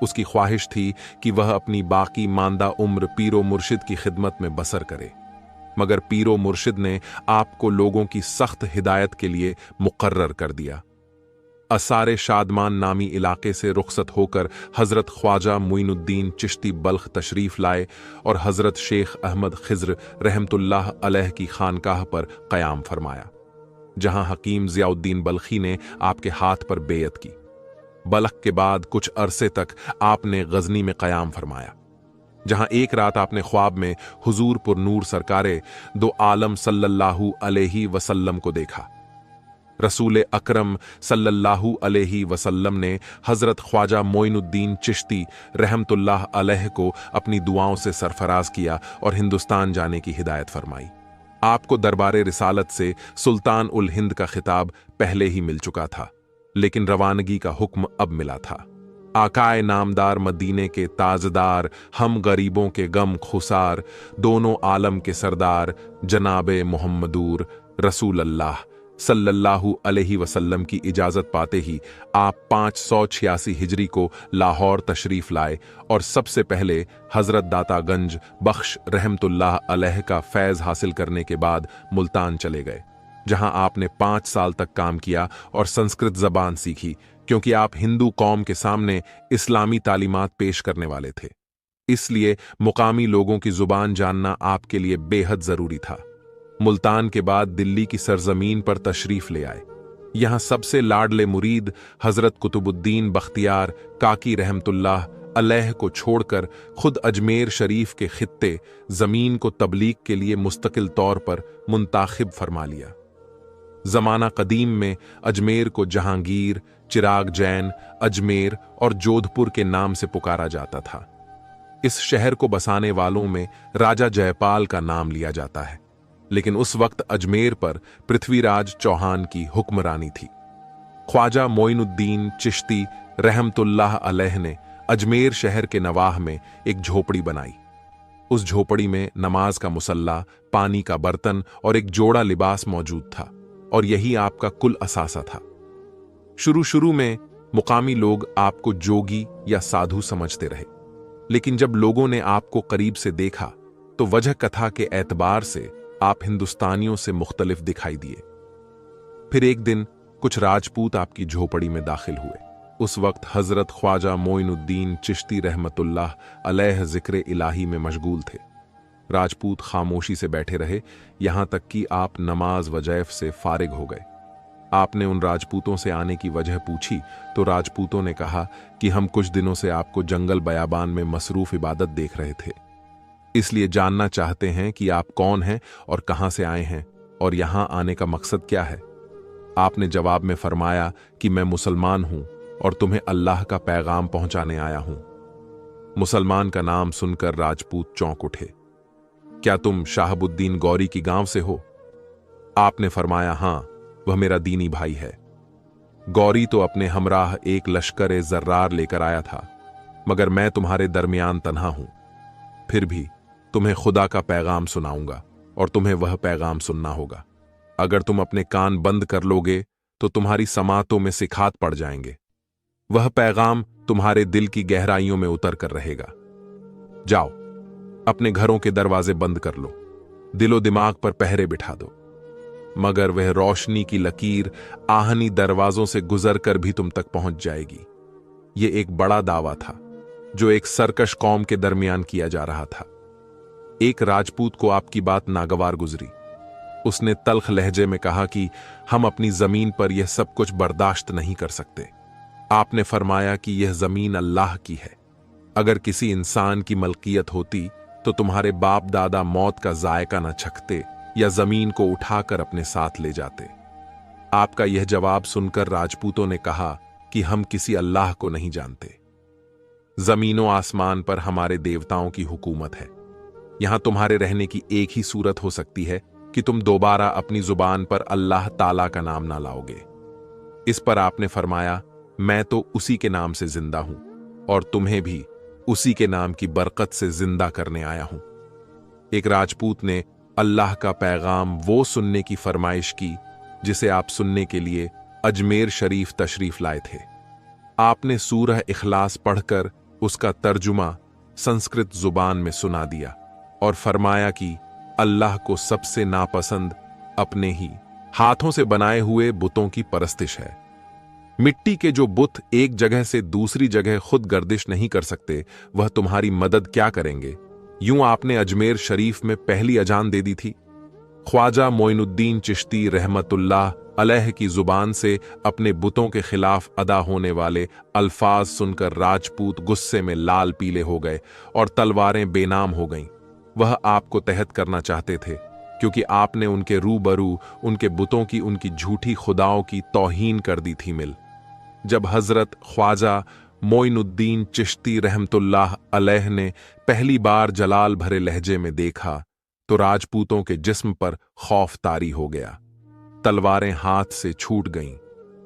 उसकी ख्वाहिश थी कि वह अपनी बाकी मांदा उम्र पीरो मुर्शिद की खिदमत में बसर करे, मगर पीरो मुर्शिद ने आपको लोगों की सख्त हिदायत के लिए मुकर्रर कर दिया। असारे शादमान नामी इलाके से रुखसत होकर हजरत ख्वाजा मोइनुद्दीन चिश्ती बल्ख तशरीफ लाए और हजरत शेख अहमद खिज्र रहमतुल्लाह अलैह की खानकाह पर क़याम फरमाया, जहां हकीम ज़ियाउद्दीन बल्खी ने आपके हाथ पर बेयत की। बल्ख के बाद कुछ अरसे तक आपने गजनी में क़याम फरमाया, जहां एक रात आपने ख्वाब में हुजूर पुर नूर सरकारे दो आलम सल्लल्लाहु अलैहि वसल्लम को देखा। रसूल अकरम सल्लल्लाहु अलैहि वसल्लम ने हजरत ख्वाजा मोइनुद्दीन चिश्ती रहमतुल्लाह अलैह को अपनी दुआओं से सरफराज किया और हिंदुस्तान जाने की हिदायत फरमाई। आपको दरबारे रिसालत से सुल्तान उल हिंद का खिताब पहले ही मिल चुका था, लेकिन रवानगी का हुक्म अब मिला था। आकाए नामदार मदीने के ताजदार, हम गरीबों के गम खुसार, दोनों आलम के सरदार जनाबे मोहम्मदूर रसूल अल्लाह सल्लल्लाहु अलैहि वसल्लम की इजाजत पाते ही आप 586 हिजरी को लाहौर तशरीफ लाए और सबसे पहले हजरत दातागंज बख्श रहमतुल्लाह अलैह का फैज हासिल करने के बाद मुल्तान चले गए, जहां आपने 5 साल तक काम किया और संस्कृत जबान सीखी, क्योंकि आप हिंदू कौम के सामने इस्लामी तालीमात पेश करने वाले थे। इसलिए मुकामी लोगों की जुबान जानना आपके लिए बेहद जरूरी था। मुल्तान के बाद दिल्ली की सरजमीन पर तशरीफ ले आए। यहां सबसे लाडले मुरीद हजरत कुतुबुद्दीन बख्तियार काकी रहमतुल्लाह अलैह को छोड़कर खुद अजमेर शरीफ के खित्ते जमीन को तबलीग के लिए मुस्तकिल तौर पर मुंताखिब फरमा लिया। जमाना कदीम में अजमेर को जहांगीर, चिराग जैन, अजमेर और जोधपुर के नाम से पुकारा जाता था। इस शहर को बसाने वालों में राजा जयपाल का नाम लिया जाता है, लेकिन उस वक्त अजमेर पर पृथ्वीराज चौहान की हुक्मरानी थी। ख्वाजा मोइनुद्दीन चिश्ती रहमतुल्लाह अलैह ने अजमेर शहर के नवाह में एक झोपड़ी बनाई। उस झोपड़ी में नमाज का मुसल्ला, पानी का बर्तन और एक जोड़ा लिबास मौजूद था, और यही आपका कुल असासा था। शुरू में मुकामी लोग आपको जोगी या साधु समझते रहे, लेकिन जब लोगों ने आपको करीब से देखा तो वजह कथा के एतबार से आप हिंदुस्तानियों से मुख्तलिफ दिखाई दिए। फिर एक दिन कुछ राजपूत आपकी झोपड़ी में दाखिल हुए। उस वक्त हजरत ख्वाजा मोइनुद्दीन चिश्ती रहमतुल्लाह अलैह जिक्र इलाही में मशगूल थे। राजपूत खामोशी से बैठे रहे, यहां तक कि आप नमाज वजैफ से फारिग हो गए। आपने उन राजपूतों से आने की वजह पूछी तो राजपूतों ने कहा कि हम कुछ दिनों से आपको जंगल बयाबान में मसरूफ इबादत देख रहे थे, इसलिए जानना चाहते हैं कि आप कौन हैं और कहां से आए हैं और यहां आने का मकसद क्या है। आपने जवाब में फरमाया कि मैं मुसलमान हूं और तुम्हें अल्लाह का पैगाम पहुंचाने आया हूं। मुसलमान का नाम सुनकर राजपूत चौंक उठे। क्या तुम शाहबुद्दीन गौरी की गांव से हो? आपने फरमाया, हां, वह मेरा दीनी भाई है। गौरी तो अपने हमराह एक लश्कर जर्रार लेकर आया था, मगर मैं तुम्हारे दरमियान तन्हा हूं। फिर भी तुम्हें खुदा का पैगाम सुनाऊंगा और तुम्हें वह पैगाम सुनना होगा। अगर तुम अपने कान बंद कर लोगे तो तुम्हारी समातों में सिखात पड़ जाएंगे। वह पैगाम तुम्हारे दिल की गहराइयों में उतर कर रहेगा। जाओ, अपने घरों के दरवाजे बंद कर लो, दिलो दिमाग पर पहरे बिठा दो, मगर वह रोशनी की लकीर आहनी दरवाजों से गुजर कर भी तुम तक पहुंच जाएगी। यह एक बड़ा दावा था जो एक सरकश कौम के दरमियान किया जा रहा था। एक राजपूत को आपकी बात नागवार गुजरी। उसने तल्ख लहजे में कहा कि हम अपनी जमीन पर यह सब कुछ बर्दाश्त नहीं कर सकते। आपने फरमाया कि यह जमीन अल्लाह की है। अगर किसी इंसान की मलकियत होती तो तुम्हारे बाप दादा मौत का जायका न चखते या जमीन को उठाकर अपने साथ ले जाते। आपका यह जवाब सुनकर राजपूतों ने कहा कि हम किसी अल्लाह को नहीं जानते। जमीनों आसमान पर हमारे देवताओं की हुकूमत है। यहां तुम्हारे रहने की एक ही सूरत हो सकती है कि तुम दोबारा अपनी जुबान पर अल्लाह ताला का नाम ना लाओगे। इस पर आपने फरमाया, मैं तो उसी के नाम से जिंदा हूं और तुम्हें भी उसी के नाम की बरकत से जिंदा करने आया हूं। एक राजपूत ने अल्लाह का पैगाम वो सुनने की फरमाइश की जिसे आप सुनने के लिए अजमेर शरीफ तशरीफ लाए थे। आपने सूरह इखलास पढ़कर उसका तर्जुमा संस्कृत जुबान में सुना दिया और फरमाया कि अल्लाह को सबसे नापसंद अपने ही हाथों से बनाए हुए बुतों की परस्तिश है। मिट्टी के जो बुत एक जगह से दूसरी जगह खुद गर्दिश नहीं कर सकते, वह तुम्हारी मदद क्या करेंगे। यूं आपने अजमेर शरीफ में पहली अजान दे दी थी। ख्वाजा मोइनुद्दीन चिश्ती रहमतुल्लाह अलैह की जुबान से अपने बुतों के खिलाफ अदा होने वाले अल्फाज सुनकर राजपूत गुस्से में लाल पीले हो गए और तलवारें बेनाम हो गईं। वह आपको तहत करना चाहते थे क्योंकि आपने उनके रूबरू उनके बुतों की उनकी झूठी खुदाओं की तौहीन कर दी थी। जब हजरत ख्वाजा मोइनुद्दीन चिश्ती रहमतुल्लाह अलैह ने पहली बार जलाल भरे लहजे में देखा तो राजपूतों के जिस्म पर खौफ तारी हो गया। तलवारें हाथ से छूट गईं।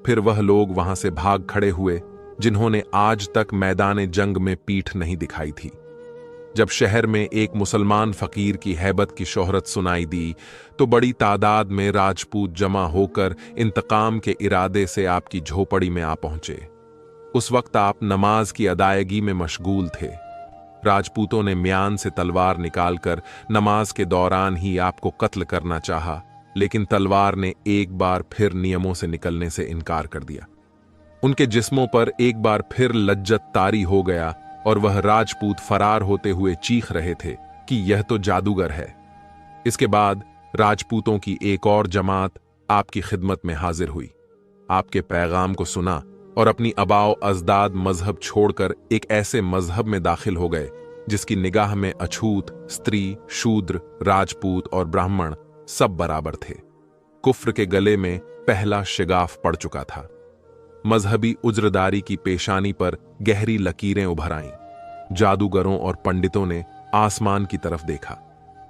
फिर वह लोग वहां से भाग खड़े हुए जिन्होंने आज तक मैदान जंग में पीठ नहीं दिखाई थी। जब शहर में एक मुसलमान फकीर की हैबत की शोहरत सुनाई दी तो बड़ी तादाद में राजपूत जमा होकर इंतकाम के इरादे से आपकी झोपड़ी में आ पहुंचे। उस वक्त आप नमाज की अदायगी में मशगूल थे। राजपूतों ने म्यान से तलवार निकालकर नमाज के दौरान ही आपको कत्ल करना चाहा, लेकिन तलवार ने एक बार फिर नियमों से निकलने से इनकार कर दिया। उनके जिस्मों पर एक बार फिर लज्जत तारी हो गया और वह राजपूत फरार होते हुए चीख रहे थे कि यह तो जादूगर है। इसके बाद राजपूतों की एक और जमात आपकी खिदमत में हाजिर हुई, आपके पैगाम को सुना और अपनी अबाओ अजदाद मजहब छोड़कर एक ऐसे मजहब में दाखिल हो गए जिसकी निगाह में अछूत, स्त्री, शूद्र, राजपूत और ब्राह्मण सब बराबर थे। कुफ्र के गले में पहला शिगाफ पड़ चुका था। मजहबी उज्रदारी की पेशानी पर गहरी लकीरें उभर आईं। जादूगरों और पंडितों ने आसमान की तरफ देखा।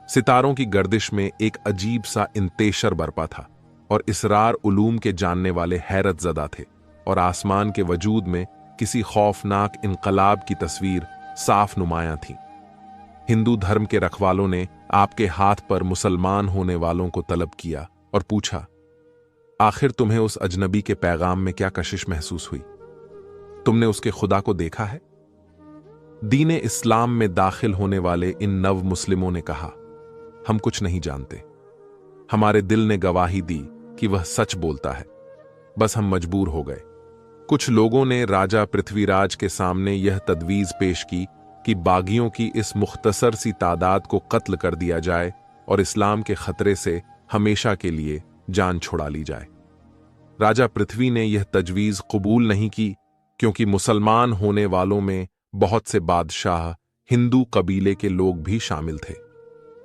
सितारों की गर्दिश में एक अजीब सा इंतेशर बरपा था और इसरार उलूम के जानने वाले हैरत ज़दा थे और आसमान के वजूद में किसी खौफनाक इनकलाब की तस्वीर साफ नुमायां थी। हिंदू धर्म के रखवालों ने आपके हाथ पर मुसलमान होने वालों को तलब किया और पूछा, आखिर तुम्हें उस अजनबी के पैगाम में क्या कशिश महसूस हुई? तुमने उसके खुदा को देखा है? दीन इस्लाम में दाखिल होने वाले इन नव मुस्लिमों ने कहा, हम कुछ नहीं जानते। हमारे दिल ने गवाही दी कि वह सच बोलता है, बस हम मजबूर हो गए। कुछ लोगों ने राजा पृथ्वीराज के सामने यह तजवीज पेश की कि बागियों की इस मुख्तसर सी तादाद को कत्ल कर दिया जाए और इस्लाम के खतरे से हमेशा के लिए जान छुड़ा ली जाए। राजा पृथ्वी ने यह तजवीज कबूल नहीं की, क्योंकि मुसलमान होने वालों में बहुत से बादशाह हिंदू कबीले के लोग भी शामिल थे।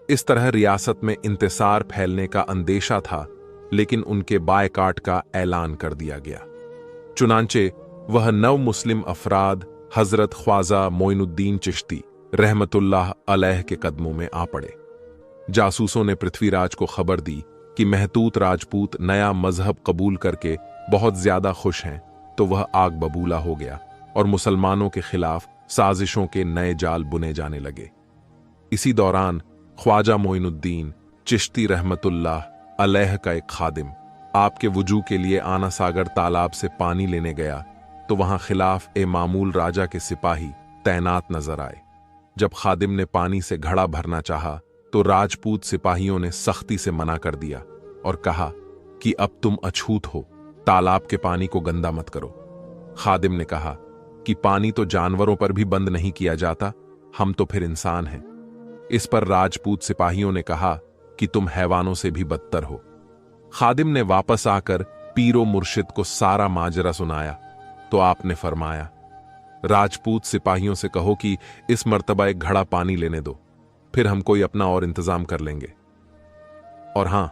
इस तरह रियासत में इंतसार फैलने का अंदेशा था, लेकिन उनके बायकाट का ऐलान कर दिया गया। चुनांचे वह 9 मुस्लिम अफराद हजरत ख्वाजा मोइनुद्दीन चिश्ती रहमतुल्लाह अलैह के कदमों में आ पड़े। जासूसों ने पृथ्वीराज को खबर दी कि महतूत राजपूत नया मजहब कबूल करके बहुत ज्यादा खुश हैं, तो वह आग बबूला हो गया और मुसलमानों के खिलाफ साजिशों के नए जाल बुने जाने लगे। इसी दौरान ख्वाजा मोइनुद्दीन चिश्ती रहमतुल्लाह अलैह का एक खादिम आपके वजू के लिए आना सागर तालाब से पानी लेने गया, तो वहां खिलाफ ए मामूल राजा के सिपाही तैनात नजर आए। जब खादिम ने पानी से घड़ा भरना चाहा, तो राजपूत सिपाहियों ने सख्ती से मना कर दिया और कहा कि अब तुम अछूत हो, तालाब के पानी को गंदा मत करो। खादिम ने कहा कि पानी तो जानवरों पर भी बंद नहीं किया जाता, हम तो फिर इंसान हैं। इस पर राजपूत सिपाहियों ने कहा कि तुम हैवानों से भी बदतर हो। खादिम ने वापस आकर पीरो मुर्शिद को सारा माजरा सुनाया, तो आपने फरमाया, राजपूत सिपाहियों से कहो कि इस मर्तबा एक घड़ा पानी लेने दो, फिर हम कोई अपना और इंतजाम कर लेंगे। और हां,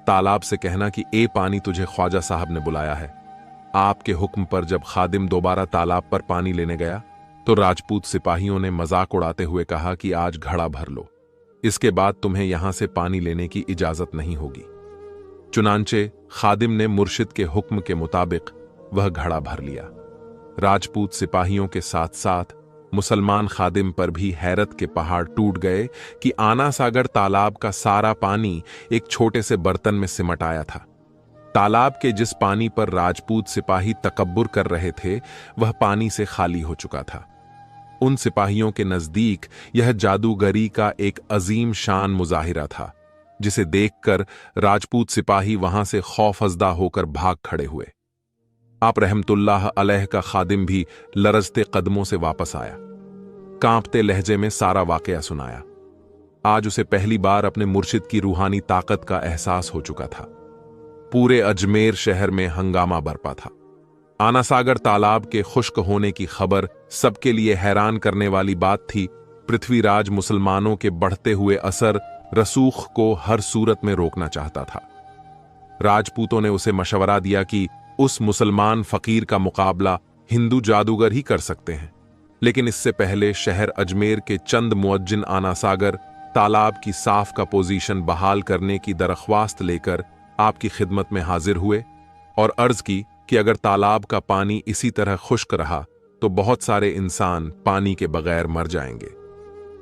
तालाब से कहना कि ए पानी तुझे ख्वाजा साहब ने बुलाया है। आपके हुक्म पर जब खादिम दोबारा तालाब पर पानी लेने गया, तो राजपूत सिपाहियों ने मजाक उड़ाते हुए कहा कि आज घड़ा भर लो, इसके बाद तुम्हें यहां से पानी लेने की इजाजत नहीं होगी। चुनांचे खादिम ने मुर्शिद के हुक्म के मुताबिक वह घड़ा भर लिया। राजपूत सिपाहियों के साथ साथ मुसलमान खादिम पर भी हैरत के पहाड़ टूट गए कि आना सागर तालाब का सारा पानी एक छोटे से बर्तन में सिमट आया था। तालाब के जिस पानी पर राजपूत सिपाही तकब्बुर कर रहे थे, वह पानी से खाली हो चुका था। उन सिपाहियों के नजदीक यह जादूगरी का एक अजीम शान मुजाहिरा था, जिसे देखकर राजपूत सिपाही वहां से खौफजदा होकर भाग खड़े हुए। आप रहमतुल्लाह अलैह का खादिम भी लरजते कदमों से वापस आया, कांपते लहजे में सारा वाकया सुनाया। आज उसे पहली बार अपने मुर्शिद की रूहानी ताकत का एहसास हो चुका था। पूरे अजमेर शहर में हंगामा बरपा था। आना सागर तालाब के खुश्क होने की खबर सबके लिए हैरान करने वाली बात थी। पृथ्वीराज मुसलमानों के बढ़ते हुए असर रसूख को हर सूरत में रोकना चाहता था। राजपूतों ने उसे मशवरा दिया कि उस मुसलमान फकीर का मुकाबला हिंदू जादूगर ही कर सकते हैं, लेकिन इससे पहले शहर अजमेर के चंद मुअज्जिन आना सागर तालाब की साफ का पोजीशन बहाल करने की दरख्वास्त लेकर आपकी खिदमत में हाजिर हुए और अर्ज की कि अगर तालाब का पानी इसी तरह खुश्क रहा तो बहुत सारे इंसान पानी के बगैर मर जाएंगे।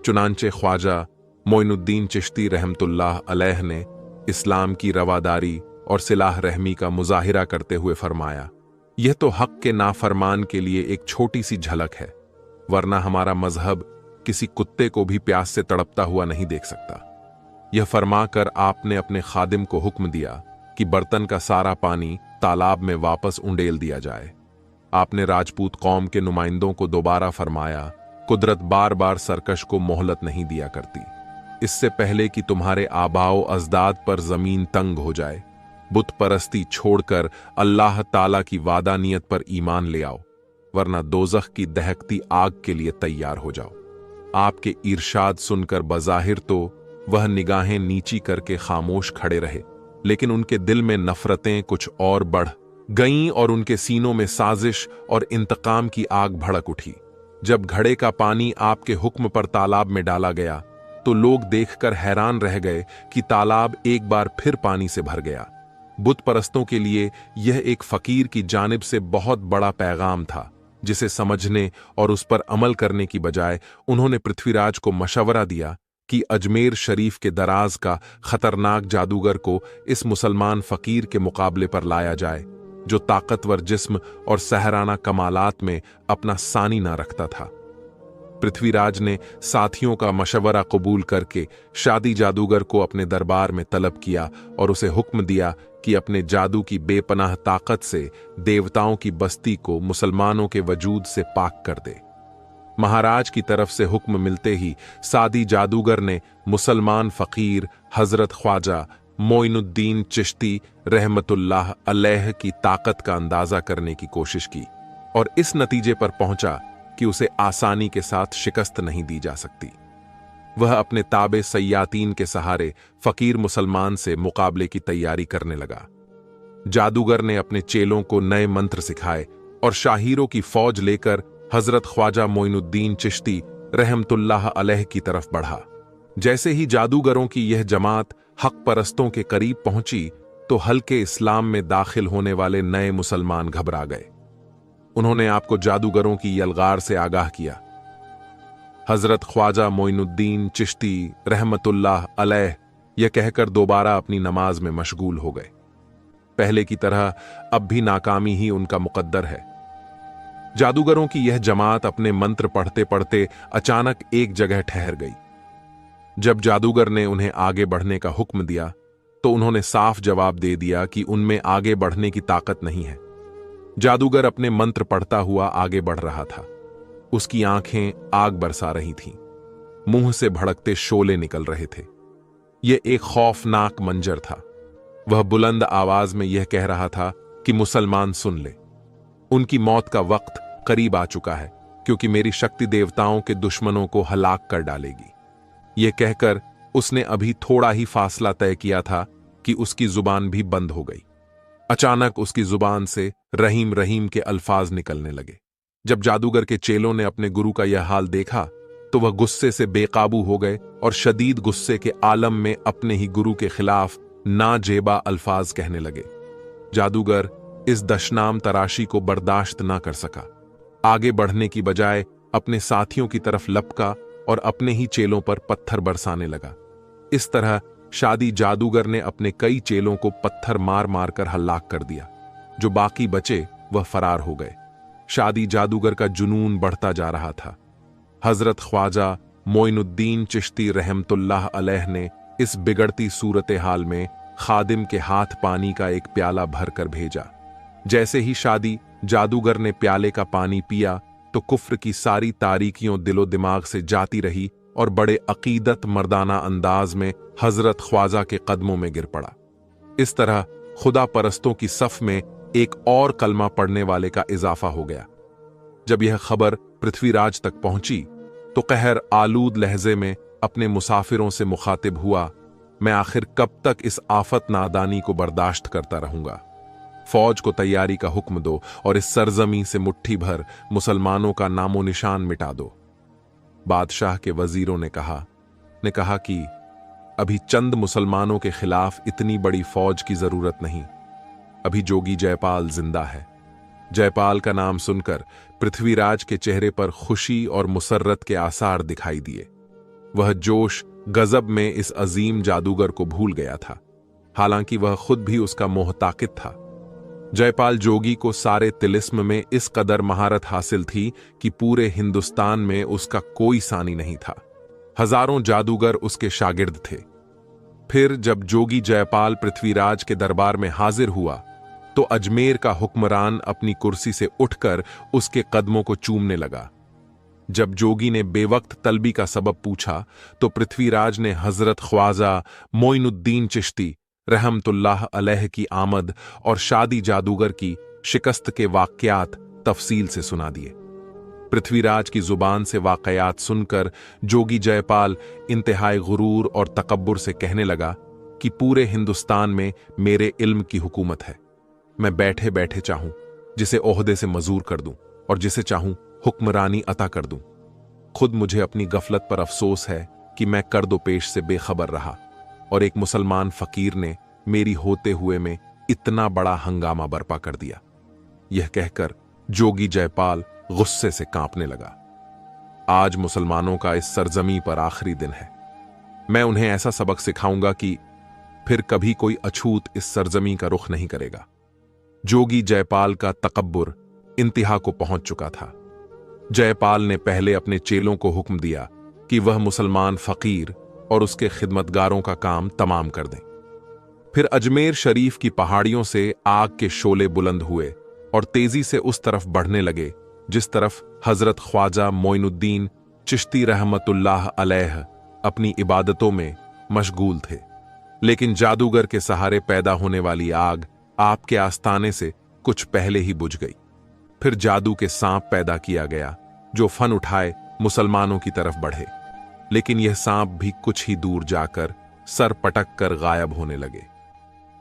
चुनांचे ख्वाजा मोइनुद्दीन चिश्ती रहमतुल्लाह अलैह ने इस्लाम की रवादारी और सिलाह रहमी का मुजाहिरा करते हुए फरमाया, यह तो हक के नाफरमान के लिए एक छोटी सी झलक है, वरना हमारा मजहब किसी कुत्ते को भी प्यास से तड़पता हुआ नहीं देख सकता। यह फरमाकर आपने अपने खादिम को हुक्म दिया कि बर्तन का सारा पानी तालाब में वापस उंडेल दिया जाए। आपने राजपूत कौम के नुमाइंदों को दोबारा फरमाया, कुदरत बार बार सरकश को मोहलत नहीं दिया करती। इससे पहले कि तुम्हारे आबाओ अजदाद पर जमीन तंग हो जाए, बुत परस्ती छोड़कर अल्लाह ताला की वादा नियत पर ईमान ले आओ, वरना दोजख की दहकती आग के लिए तैयार हो जाओ। आपके इरशाद सुनकर बज़ाहिर तो वह निगाहें नीची करके खामोश खड़े रहे, लेकिन उनके दिल में नफरतें कुछ और बढ़ गईं और उनके सीनों में साजिश और इंतकाम की आग भड़क उठी। जब घड़े का पानी आपके हुक्म पर तालाब में डाला गया, तो लोग देखकर हैरान रह गए कि तालाब एक बार फिर पानी से भर गया। बुत परस्तों के लिए यह एक फकीर की जानिब से बहुत बड़ा पैगाम था, जिसे समझने और उस पर अमल करने की बजाय उन्होंने पृथ्वीराज को मशवरा दिया कि अजमेर शरीफ के दराज का खतरनाक जादूगर को इस मुसलमान फकीर के मुकाबले पर लाया जाए, जो ताकतवर जिस्म और सहराना कमालात में अपना सानी ना रखता था। पृथ्वीराज ने साथियों का मशवरा कबूल करके शादी जादूगर को अपने दरबार में तलब किया और उसे हुक्म दिया कि अपने जादू की बेपनाह ताकत से देवताओं की बस्ती को मुसलमानों के वजूद से पाक कर दे। महाराज की तरफ से हुक्म मिलते ही सादी जादूगर ने मुसलमान फकीर हजरत ख्वाजा मोइनुद्दीन चिश्ती रहमतुल्लाह अलैह की ताकत का अंदाजा करने की कोशिश की और इस नतीजे पर पहुंचा कि उसे आसानी के साथ शिकस्त नहीं दी जा सकती। वह अपने ताबे सयातीन के सहारे फकीर मुसलमान से मुकाबले की तैयारी करने लगा। जादूगर ने अपने चेलों को नए मंत्र सिखाए और शाहीरों की फौज लेकर हजरत ख्वाजा मोइनुद्दीन चिश्ती रहमतुल्लाह अलैह की तरफ बढ़ा। जैसे ही जादूगरों की यह जमात हक परस्तों के करीब पहुंची तो हल्के इस्लाम में दाखिल होने वाले नए मुसलमान घबरा गए। उन्होंने आपको जादूगरों की यलगार से आगाह किया। हजरत ख्वाजा मोइनुद्दीन चिश्ती रहमतुल्लाह अलैह यह कहकर दोबारा अपनी नमाज में मशगूल हो गए। पहले की तरह अब भी नाकामी ही उनका मुकद्दर है। जादूगरों की यह जमात अपने मंत्र पढ़ते पढ़ते अचानक एक जगह ठहर गई। जब जादूगर ने उन्हें आगे बढ़ने का हुक्म दिया तो उन्होंने साफ जवाब दे दिया कि उनमें आगे बढ़ने की ताकत नहीं है। जादूगर अपने मंत्र पढ़ता हुआ आगे बढ़ रहा था। उसकी आंखें आग बरसा रही थीं, मुंह से भड़कते शोले निकल रहे थे। यह एक खौफनाक मंजर था। वह बुलंद आवाज में यह कह रहा था कि मुसलमान सुन ले, उनकी मौत का वक्त करीब आ चुका है, क्योंकि मेरी शक्ति देवताओं के दुश्मनों को हलाक कर डालेगी। यह कहकर उसने अभी थोड़ा ही फासला तय किया था कि उसकी जुबान भी बंद हो गई। अचानक उसकी जुबान से रहीम रहीम के अल्फाज निकलने लगे। जब जादूगर के चेलों ने अपने गुरु का यह हाल देखा तो वह गुस्से से बेकाबू हो गए और शदीद गुस्से के आलम में अपने ही गुरु के खिलाफ नाजेबा अल्फाज कहने लगे। जादूगर इस दशनाम तराशी को बर्दाश्त ना कर सका। आगे बढ़ने की बजाय अपने साथियों की तरफ लपका और अपने ही चेलों पर पत्थर बरसाने लगा। इस तरह शादी जादूगर ने अपने कई चेलों को पत्थर मार मार कर हलाक कर दिया। जो बाकी बचे वह फरार हो गए। शादी जादूगर का जुनून बढ़ता जा रहा था। हजरत ख्वाजा मोइनुद्दीन चिश्ती रहमतुल्लाह अलैह ने इस बिगड़ती सूरत हाल में खादिम के हाथ पानी का एक प्याला भर कर भेजा। जैसे ही शादी जादूगर ने प्याले का पानी पिया तो कुफ्र की सारी तारीकियों दिलो दिमाग से जाती रही और बड़े अकीदत मर्दाना अंदाज में हजरत ख्वाजा के कदमों में गिर पड़ा। इस तरह खुदा परस्तों की सफ में एक और कलमा पढ़ने वाले का इजाफा हो गया। जब यह खबर पृथ्वीराज तक पहुंची तो कहर आलूद लहजे में अपने मुसाफिरों से मुखातिब हुआ, मैं आखिर कब तक इस आफत नादानी को बर्दाश्त करता रहूंगा। फौज को तैयारी का हुक्म दो और इस सरजमी से मुट्ठी भर मुसलमानों का नामो निशान मिटा दो। बादशाह के वजीरों ने कहा कि अभी चंद मुसलमानों के खिलाफ इतनी बड़ी फौज की जरूरत नहीं। अभी जोगी जयपाल जिंदा है। जयपाल का नाम सुनकर पृथ्वीराज के चेहरे पर खुशी और मुसर्रत के आसार दिखाई दिए। वह जोश गजब में इस अजीम जादूगर को भूल गया था, हालांकि वह खुद भी उसका मोहताकिद था। जयपाल जोगी को सारे तिलिस्म में इस कदर महारत हासिल थी कि पूरे हिंदुस्तान में उसका कोई सानी नहीं था। हजारों जादूगर उसके शागिर्द थे। फिर जब जोगी जयपाल पृथ्वीराज के दरबार में हाजिर हुआ तो अजमेर का हुक्मरान अपनी कुर्सी से उठकर उसके कदमों को चूमने लगा। जब जोगी ने बेवक्त तलबी का सबब पूछा तो पृथ्वीराज ने हजरत ख्वाजा मोइनुद्दीन चिश्ती रहमतुल्लाह अलैह की आमद और शादी जादूगर की शिकस्त के वाकयात तफसील से सुना दिए। पृथ्वीराज की जुबान से वाकयात सुनकर जोगी जयपाल इंतहाई गुरूर और तकब्बुर से कहने लगा कि पूरे हिंदुस्तान में मेरे इल्म की हुकूमत है। मैं बैठे बैठे चाहूं जिसे ओहदे से मजूर कर दूं और जिसे चाहूं हुक्मरानी अता कर दूं। खुद मुझे अपनी गफलत पर अफसोस है कि मैं कर्दो पेश से बेखबर रहा और एक मुसलमान फकीर ने मेरी होते हुए में इतना बड़ा हंगामा बर्पा कर दिया। यह कहकर जोगी जयपाल गुस्से से कांपने लगा। आज मुसलमानों का इस सरजमी पर आखिरी दिन है। मैं उन्हें ऐसा सबक सिखाऊंगा कि फिर कभी कोई अछूत इस सरजमी का रुख नहीं करेगा। जोगी जयपाल का तकब्बुर इंतहा को पहुंच चुका था। जयपाल ने पहले अपने चेलों को हुक्म दिया कि वह मुसलमान फकीर और उसके खिदमतगारों का काम तमाम कर दें। फिर अजमेर शरीफ की पहाड़ियों से आग के शोले बुलंद हुए और तेजी से उस तरफ बढ़ने लगे जिस तरफ हजरत ख्वाजा मोइनुद्दीन चिश्ती रहमतुल्लाह अलैह अपनी इबादतों में मशगूल थे। लेकिन जादूगर के सहारे पैदा होने वाली आग आपके आस्थाने से कुछ पहले ही बुझ गई। फिर जादू के सांप पैदा किया गया जो फन उठाए मुसलमानों की तरफ बढ़े, लेकिन यह सांप भी कुछ ही दूर जाकर सर पटक कर गायब होने लगे।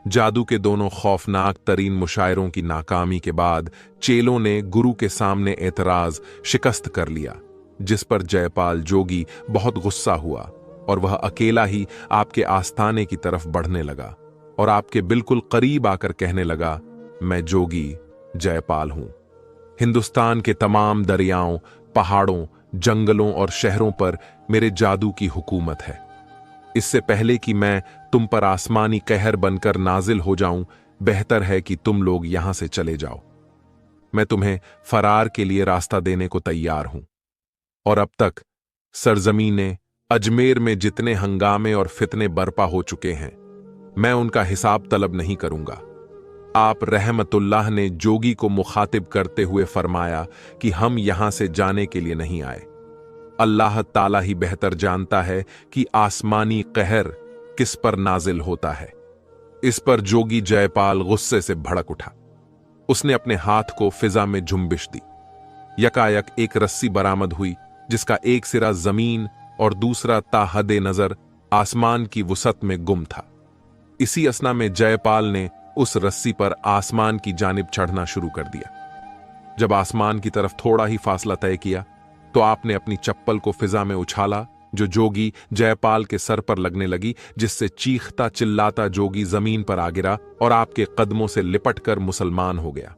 जादू के दोनों खौफनाक तरीन मुशायरों की नाकामी के बाद चेलों ने गुरु के सामने एतराज शिकस्त कर लिया, जिस पर जयपाल जोगी बहुत गुस्सा हुआ और वह अकेला ही आपके आस्थाने की तरफ बढ़ने लगा और आपके बिल्कुल करीब आकर कहने लगा, मैं जोगी जयपाल हूं। हिंदुस्तान के तमाम दरियाओं, पहाड़ों, जंगलों और शहरों पर मेरे जादू की हुकूमत है। इससे पहले कि मैं तुम पर आसमानी कहर बनकर नाजिल हो जाऊं, बेहतर है कि तुम लोग यहां से चले जाओ। मैं तुम्हें फरार के लिए रास्ता देने को तैयार हूं। और अब तक सरजमीने अजमेर में जितने हंगामे और फितने बर्पा हो चुके हैं, मैं उनका हिसाब तलब नहीं करूंगा। आप रहमतुल्लाह ने जोगी को मुखातिब करते हुए फरमाया कि हम यहां से जाने के लिए नहीं आए। अल्लाह ताला ही बेहतर जानता है कि आसमानी कहर किस पर नाजिल होता है। इस पर जोगी जयपाल गुस्से से भड़क उठा। उसने अपने हाथ को फिजा में झुंबिश दी। यकायक एक रस्सी बरामद हुई जिसका एक सिरा जमीन और दूसरा ताहदे नजर आसमान की वुसत में गुम था। इसी असना में जयपाल ने उस रस्सी पर आसमान की जानिब चढ़ना शुरू कर दिया। जब आसमान की तरफ थोड़ा ही फासला तय किया तो आपने अपनी चप्पल को फिजा में उछाला जो जोगी जयपाल के सर पर लगने लगी, जिससे चीखता चिल्लाता जोगी जमीन पर आ गिरा और आपके कदमों से लिपटकर मुसलमान हो गया।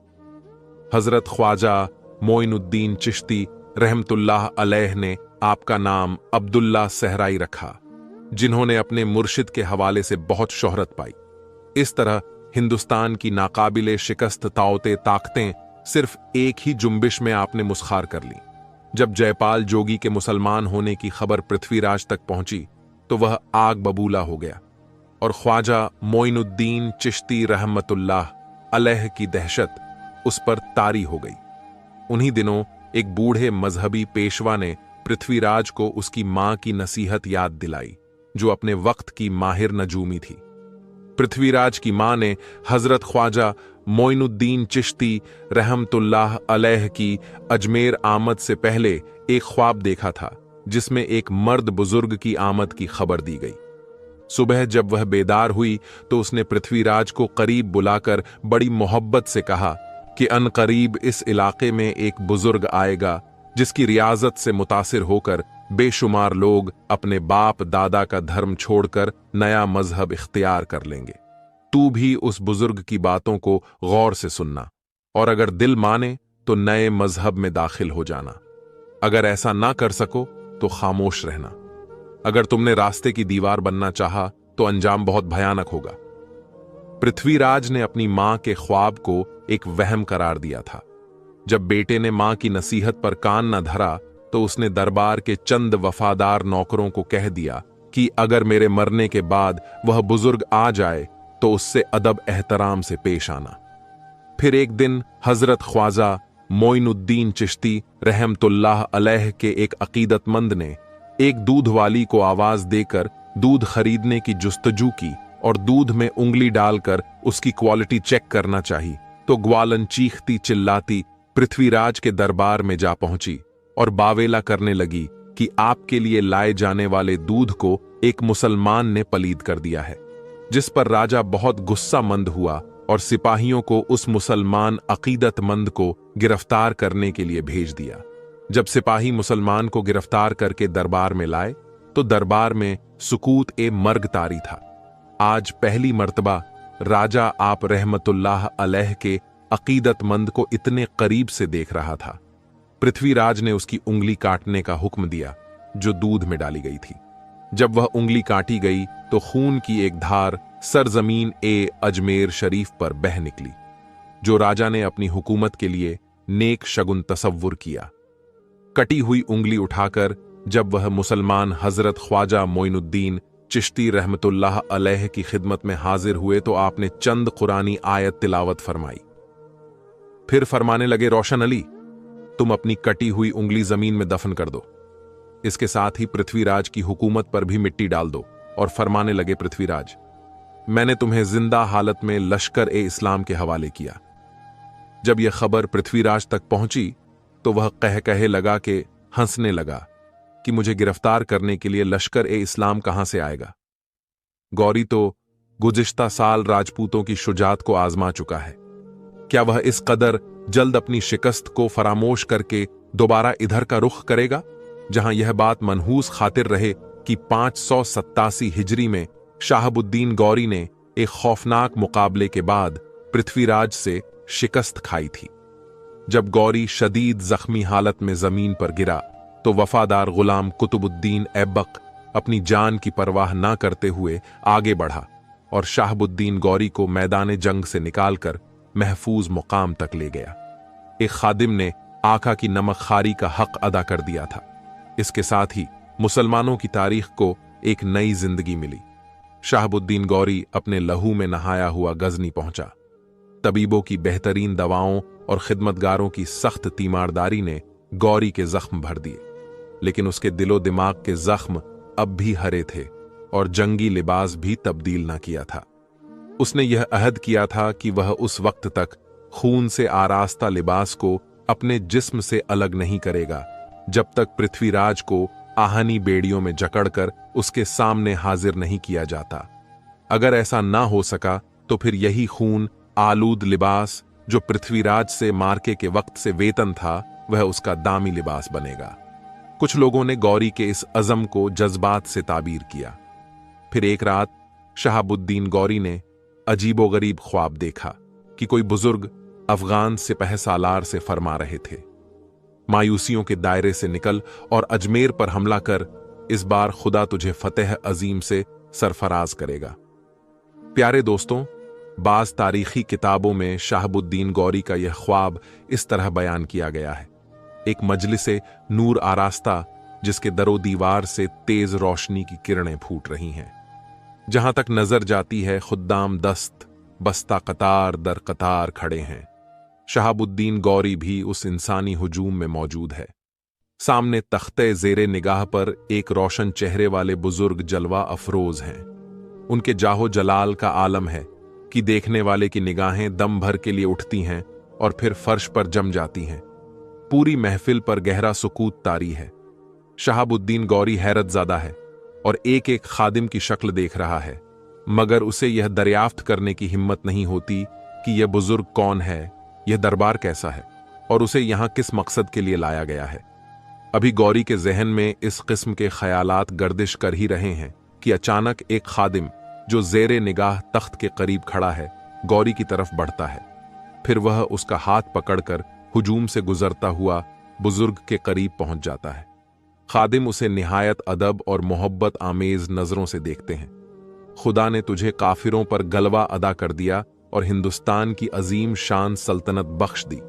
हजरत ख्वाजा मोइनुद्दीन चिश्ती रहमतुल्लाह अलैह ने आपका नाम अब्दुल्ला सहराई रखा, जिन्होंने अपने मुर्शिद के हवाले से बहुत शोहरत पाई। इस तरह हिंदुस्तान की नाकाबिले शिकस्त ताकतें सिर्फ एक ही जुम्बिश में आपने मुस्खार कर ली। जब जयपाल जोगी के मुसलमान होने की खबर पृथ्वीराज तक पहुंची तो वह आग बबूला हो गया और ख्वाजा मोइनुद्दीन चिश्ती रहमतुल्लाह अलैह की दहशत उस पर तारी हो गई। उन्हीं दिनों एक बूढ़े मजहबी पेशवा ने पृथ्वीराज को उसकी मां की नसीहत याद दिलाई, जो अपने वक्त की माहिर नजूमी थी। पृथ्वीराज की मां ने हजरत ख्वाजा मोइनुद्दीन चिश्ती रहमतुल्लाह अलैह की अजमेर आमद से पहले एक ख्वाब देखा था जिसमें एक मर्द बुजुर्ग की आमद की खबर दी गई। सुबह जब वह बेदार हुई तो उसने पृथ्वीराज को करीब बुलाकर बड़ी मोहब्बत से कहा कि अनकरीब इस इलाके में एक बुजुर्ग आएगा जिसकी रियाजत से मुतासिर होकर बेशुमार लोग अपने बाप दादा का धर्म छोड़कर नया मजहब इख्तियार कर लेंगे। तू भी उस बुजुर्ग की बातों को गौर से सुनना और अगर दिल माने तो नए मजहब में दाखिल हो जाना। अगर ऐसा ना कर सको तो खामोश रहना। अगर तुमने रास्ते की दीवार बनना चाहा तो अंजाम बहुत भयानक होगा। पृथ्वीराज ने अपनी मां के ख्वाब को एक वहम करार दिया था। जब बेटे ने मां की नसीहत पर कान न धरा तो उसने दरबार के चंद वफादार नौकरों को कह दिया कि अगर मेरे मरने के बाद वह बुजुर्ग आ जाए तो उससे अदब एहतराम से पेश आना। फिर एक दिन हजरत ख्वाजा मोइनुद्दीन चिश्ती रहमतुल्लाह अलैह के एक अकीदतमंद ने एक दूध वाली को आवाज देकर दूध खरीदने की जुस्तजू की और दूध में उंगली डालकर उसकी क्वालिटी चेक करना चाहिए तो ग्वालन चीखती चिल्लाती पृथ्वीराज के दरबार में जा पहुंची और बावेला करने लगी कि आपके लिए लाए जाने वाले दूध को एक मुसलमान ने पलीद कर दिया है, जिस पर राजा बहुत गुस्सा मंद हुआ और सिपाहियों को उस मुसलमान अकीदतमंद को गिरफ्तार करने के लिए भेज दिया। जब सिपाही मुसलमान को गिरफ्तार करके दरबार में लाए तो दरबार में सुकूत ए मर्ग तारी था। आज पहली मर्तबा राजा आप रहमतुल्लाह अलैह के अकीदतमंद को इतने करीब से देख रहा था। पृथ्वीराज ने उसकी उंगली काटने का हुक्म दिया जो दूध में डाली गई थी। जब वह उंगली काटी गई तो खून की एक धार सरजमीन ए अजमेर शरीफ पर बह निकली, जो राजा ने अपनी हुकूमत के लिए नेक शगुन तसव्वुर किया। कटी हुई उंगली उठाकर जब वह मुसलमान हजरत ख्वाजा मोइनुद्दीन चिश्ती रहमतुल्लाह अलैह की खिदमत में हाजिर हुए तो आपने चंद कुरानी आयत तिलावत फरमाई। फिर फरमाने लगे, रोशन अली, तुम अपनी कटी हुई उंगली जमीन में दफन कर दो। इसके साथ ही पृथ्वीराज की हुकूमत पर भी मिट्टी डाल दो। और फरमाने लगे, पृथ्वीराज, मैंने तुम्हें जिंदा हालत में लश्कर ए इस्लाम के हवाले किया। जब यह खबर पृथ्वीराज तक पहुंची तो वह कहे लगा के हंसने लगा कि मुझे गिरफ्तार करने के लिए लश्कर ए इस्लाम कहां से आएगा। गौरी तो गुज़िश्ता साल राजपूतों की शुजात को आजमा चुका है, क्या वह इस कदर जल्द अपनी शिकस्त को फरामोश करके दोबारा इधर का रुख करेगा, जहां यह बात मनहूस खातिर रहे कि 587 हिजरी में शाहबुद्दीन गौरी ने एक खौफनाक मुकाबले के बाद पृथ्वीराज से शिकस्त खाई थी। जब गौरी शदीद जख्मी हालत में जमीन पर गिरा तो वफादार गुलाम कुतुबुद्दीन ऐबक अपनी जान की परवाह न करते हुए आगे बढ़ा और शाहबुद्दीन गौरी को मैदान जंग से निकालकर महफूज मुकाम तक ले गया। एक खादिम ने आका की नमक खारी का हक अदा कर दिया था। इसके साथ ही मुसलमानों की तारीख को एक नई जिंदगी मिली। शाहबुद्दीन गौरी अपने लहू में नहाया हुआ गजनी पहुंचा। तबीबों की बेहतरीन दवाओं और खिदमतगारों की सख्त तीमारदारी ने गौरी के जख्म भर दिए, लेकिन उसके दिलो दिमाग के जख्म अब भी हरे थे और जंगी लिबास भी तब्दील ना किया था। उसने यह अहद किया था कि वह उस वक्त तक खून से आरास्ता लिबास को अपने जिस्म से अलग नहीं करेगा जब तक पृथ्वीराज को आहनी बेड़ियों में जकड़कर उसके सामने हाजिर नहीं किया जाता। अगर ऐसा ना हो सका तो फिर यही खून आलूद लिबास जो पृथ्वीराज से मार्के के वक्त से वेतन था, वह उसका दामी लिबास बनेगा। कुछ लोगों ने गौरी के इस अज़म को जज्बात से ताबीर किया। फिर एक रात शहाबुद्दीन गौरी ने अजीबोगरीब ख्वाब देखा कि कोई बुजुर्ग अफगान सिपह सालार से फरमा रहे थे, मायूसियों के दायरे से निकल और अजमेर पर हमला कर, इस बार खुदा तुझे फतेह अजीम से सरफराज करेगा। प्यारे दोस्तों, बाज तारीखी किताबों में शाहबुद्दीन गौरी का यह ख्वाब इस तरह बयान किया गया है। एक मजलिसे नूर आरास्ता जिसके दरो दीवार से तेज रोशनी की किरणें फूट रही हैं। जहां तक नजर जाती है खुद्दाम दस्त बस्ता कतार दर कतार खड़े हैं। शहाबुद्दीन गौरी भी उस इंसानी हुजूम में मौजूद है। सामने तख्ते जेरे निगाह पर एक रोशन चेहरे वाले बुजुर्ग जलवा अफरोज हैं। उनके जाहो जलाल का आलम है कि देखने वाले की निगाहें दम भर के लिए उठती हैं और फिर फर्श पर जम जाती हैं। पूरी महफिल पर गहरा सुकूत तारी है। शहाबुद्दीन गौरी हैरतज़ादा है और एक एक खादिम की शक्ल देख रहा है, मगर उसे यह दरियाफ्त करने की हिम्मत नहीं होती कि यह बुजुर्ग कौन है, यह दरबार कैसा है और उसे यहां किस मकसद के लिए लाया गया है। अभी गौरी के जहन में इस किस्म के ख्यालात गर्दिश कर ही रहे हैं कि अचानक एक खादिम जो जेरे निगाह तख्त के करीब खड़ा है गौरी की तरफ बढ़ता है। फिर वह उसका हाथ पकड़कर हुजूम से गुजरता हुआ बुजुर्ग के करीब पहुंच जाता है। खादिम उसे निहायत अदब और मोहब्बत आमेज नजरों से देखते हैं। खुदा ने तुझे काफिरों पर गलबा अदा कर दिया और हिंदुस्तान की अजीम शान सल्तनत बख्श दी।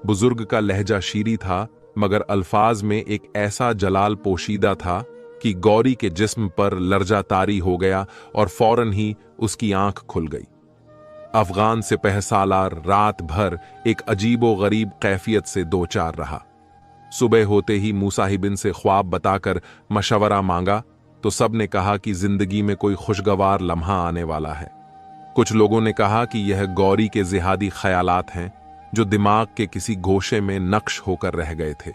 बुजुर्ग का लहजा शीरी था, मगर अल्फाज में एक ऐसा जलाल पोशीदा था कि गौरी के जिस्म पर लर्जा तारी हो गया और फौरन ही उसकी आंख खुल गई। अफगान सिपह सालार रात भर एक अजीबो गरीब कैफियत से दो चार रहा। सुबह होते ही मूसाहिबिन से ख्वाब बताकर मशवरा मांगा तो सब ने कहा कि जिंदगी में कोई खुशगवार लम्हा आने वाला है। कुछ लोगों ने कहा कि यह गौरी के जिहादी ख्यालात हैं जो दिमाग के किसी गोशे में नक्श होकर रह गए थे।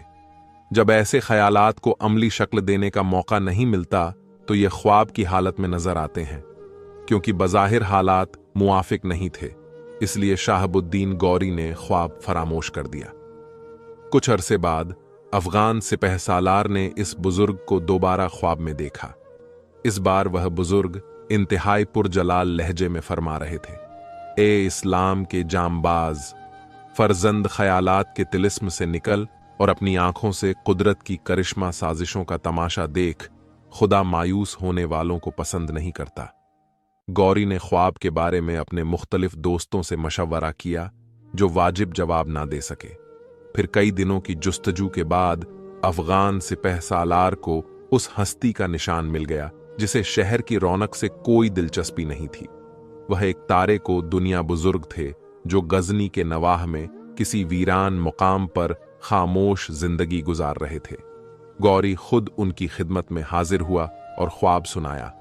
जब ऐसे ख्यालात को अमली शक्ल देने का मौका नहीं मिलता तो ये ख्वाब की हालत में नजर आते हैं, क्योंकि बज़ाहिर हालात मुआफिक नहीं थे। इसलिए शाहबुद्दीन गौरी ने ख्वाब फरामोश कर दिया। कुछ अरसे बाद अफगान सिपह सालार ने इस बुजुर्ग को दोबारा ख्वाब में देखा। इस बार वह बुजुर्ग इंतहाई पुरजलाल लहजे में फरमा रहे थे, ए इस्लाम के जामबाज, फर्जंद ख्यालात के तिलिस्म से निकल और अपनी आंखों से कुदरत की करिश्मा साजिशों का तमाशा देख। खुदा मायूस होने वालों को पसंद नहीं करता। गौरी ने ख्वाब के बारे में अपने मुख्तलिफ दोस्तों से मशवरा किया जो वाजिब जवाब ना दे सके। फिर कई दिनों की जुस्तजू के बाद अफगान सिपह सालार को उस हस्ती का निशान मिल गया जिसे शहर की रौनक से कोई दिलचस्पी नहीं थी। वह एक तारे को दुनिया बुजुर्ग थे जो गजनी के नवाह में किसी वीरान मुकाम पर खामोश जिंदगी गुजार रहे थे। गौरी खुद उनकी खिदमत में हाजिर हुआ और ख्वाब सुनाया।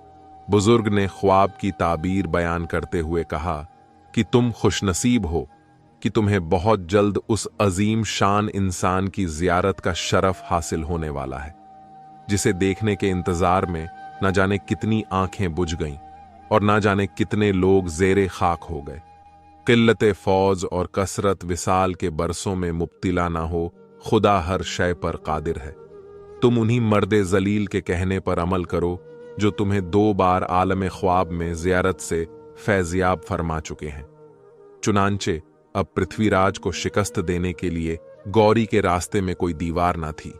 बुजुर्ग ने ख्वाब की ताबीर बयान करते हुए कहा कि तुम खुशनसीब हो कि तुम्हें बहुत जल्द उस अजीम शान इंसान की जियारत का शरफ हासिल होने वाला है, जिसे देखने के इंतजार में न जाने कितनी आंखें बुझ गईं और न जाने कितने लोग जेरे खाक हो गए। किल्लत फौज और कसरत विसाल के बरसों में मुब्तिला ना हो, खुदा हर शय पर कादिर है। तुम उन्हीं मर्दे जलील के कहने पर अमल करो जो तुम्हें 2 बार आलम ख्वाब में जियारत से फैजियाब फरमा चुके हैं। चुनांचे अब पृथ्वीराज को शिकस्त देने के लिए गौरी के रास्ते में कोई दीवार ना थी।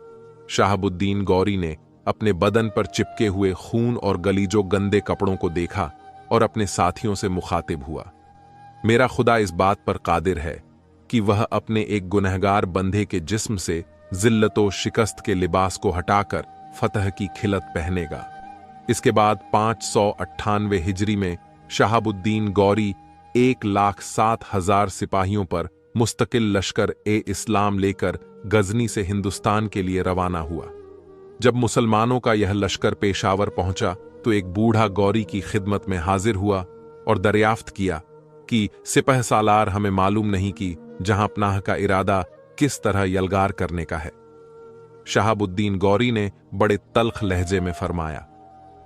शहाबुद्दीन गौरी ने अपने बदन पर चिपके हुए खून और गलीजो गंदे कपड़ों को देखा और अपने साथियों से मुखातिब हुआ। मेरा खुदा इस बात पर कादिर है कि वह अपने एक गुनहगार बंधे के जिस्म से जिल्लतो शिकस्त के लिबास को हटाकर फतह की खिलत पहनेगा। इसके बाद 598 हिजरी में शहाबुद्दीन गौरी 1,07,000 सिपाहियों पर मुस्तकिल लश्कर ए इस्लाम लेकर गजनी से हिंदुस्तान के लिए रवाना हुआ। जब मुसलमानों का यह लश्कर पेशावर पहुंचा तो एक बूढ़ा गौरी की खिदमत में हाजिर हुआ और दरियाफ्त किया कि सिपह सालार हमें मालूम नहीं कि जहां पनाह का इरादा किस तरह यलगार करने का है। शहाबुद्दीन गौरी ने बड़े तल्ख लहजे में फरमाया,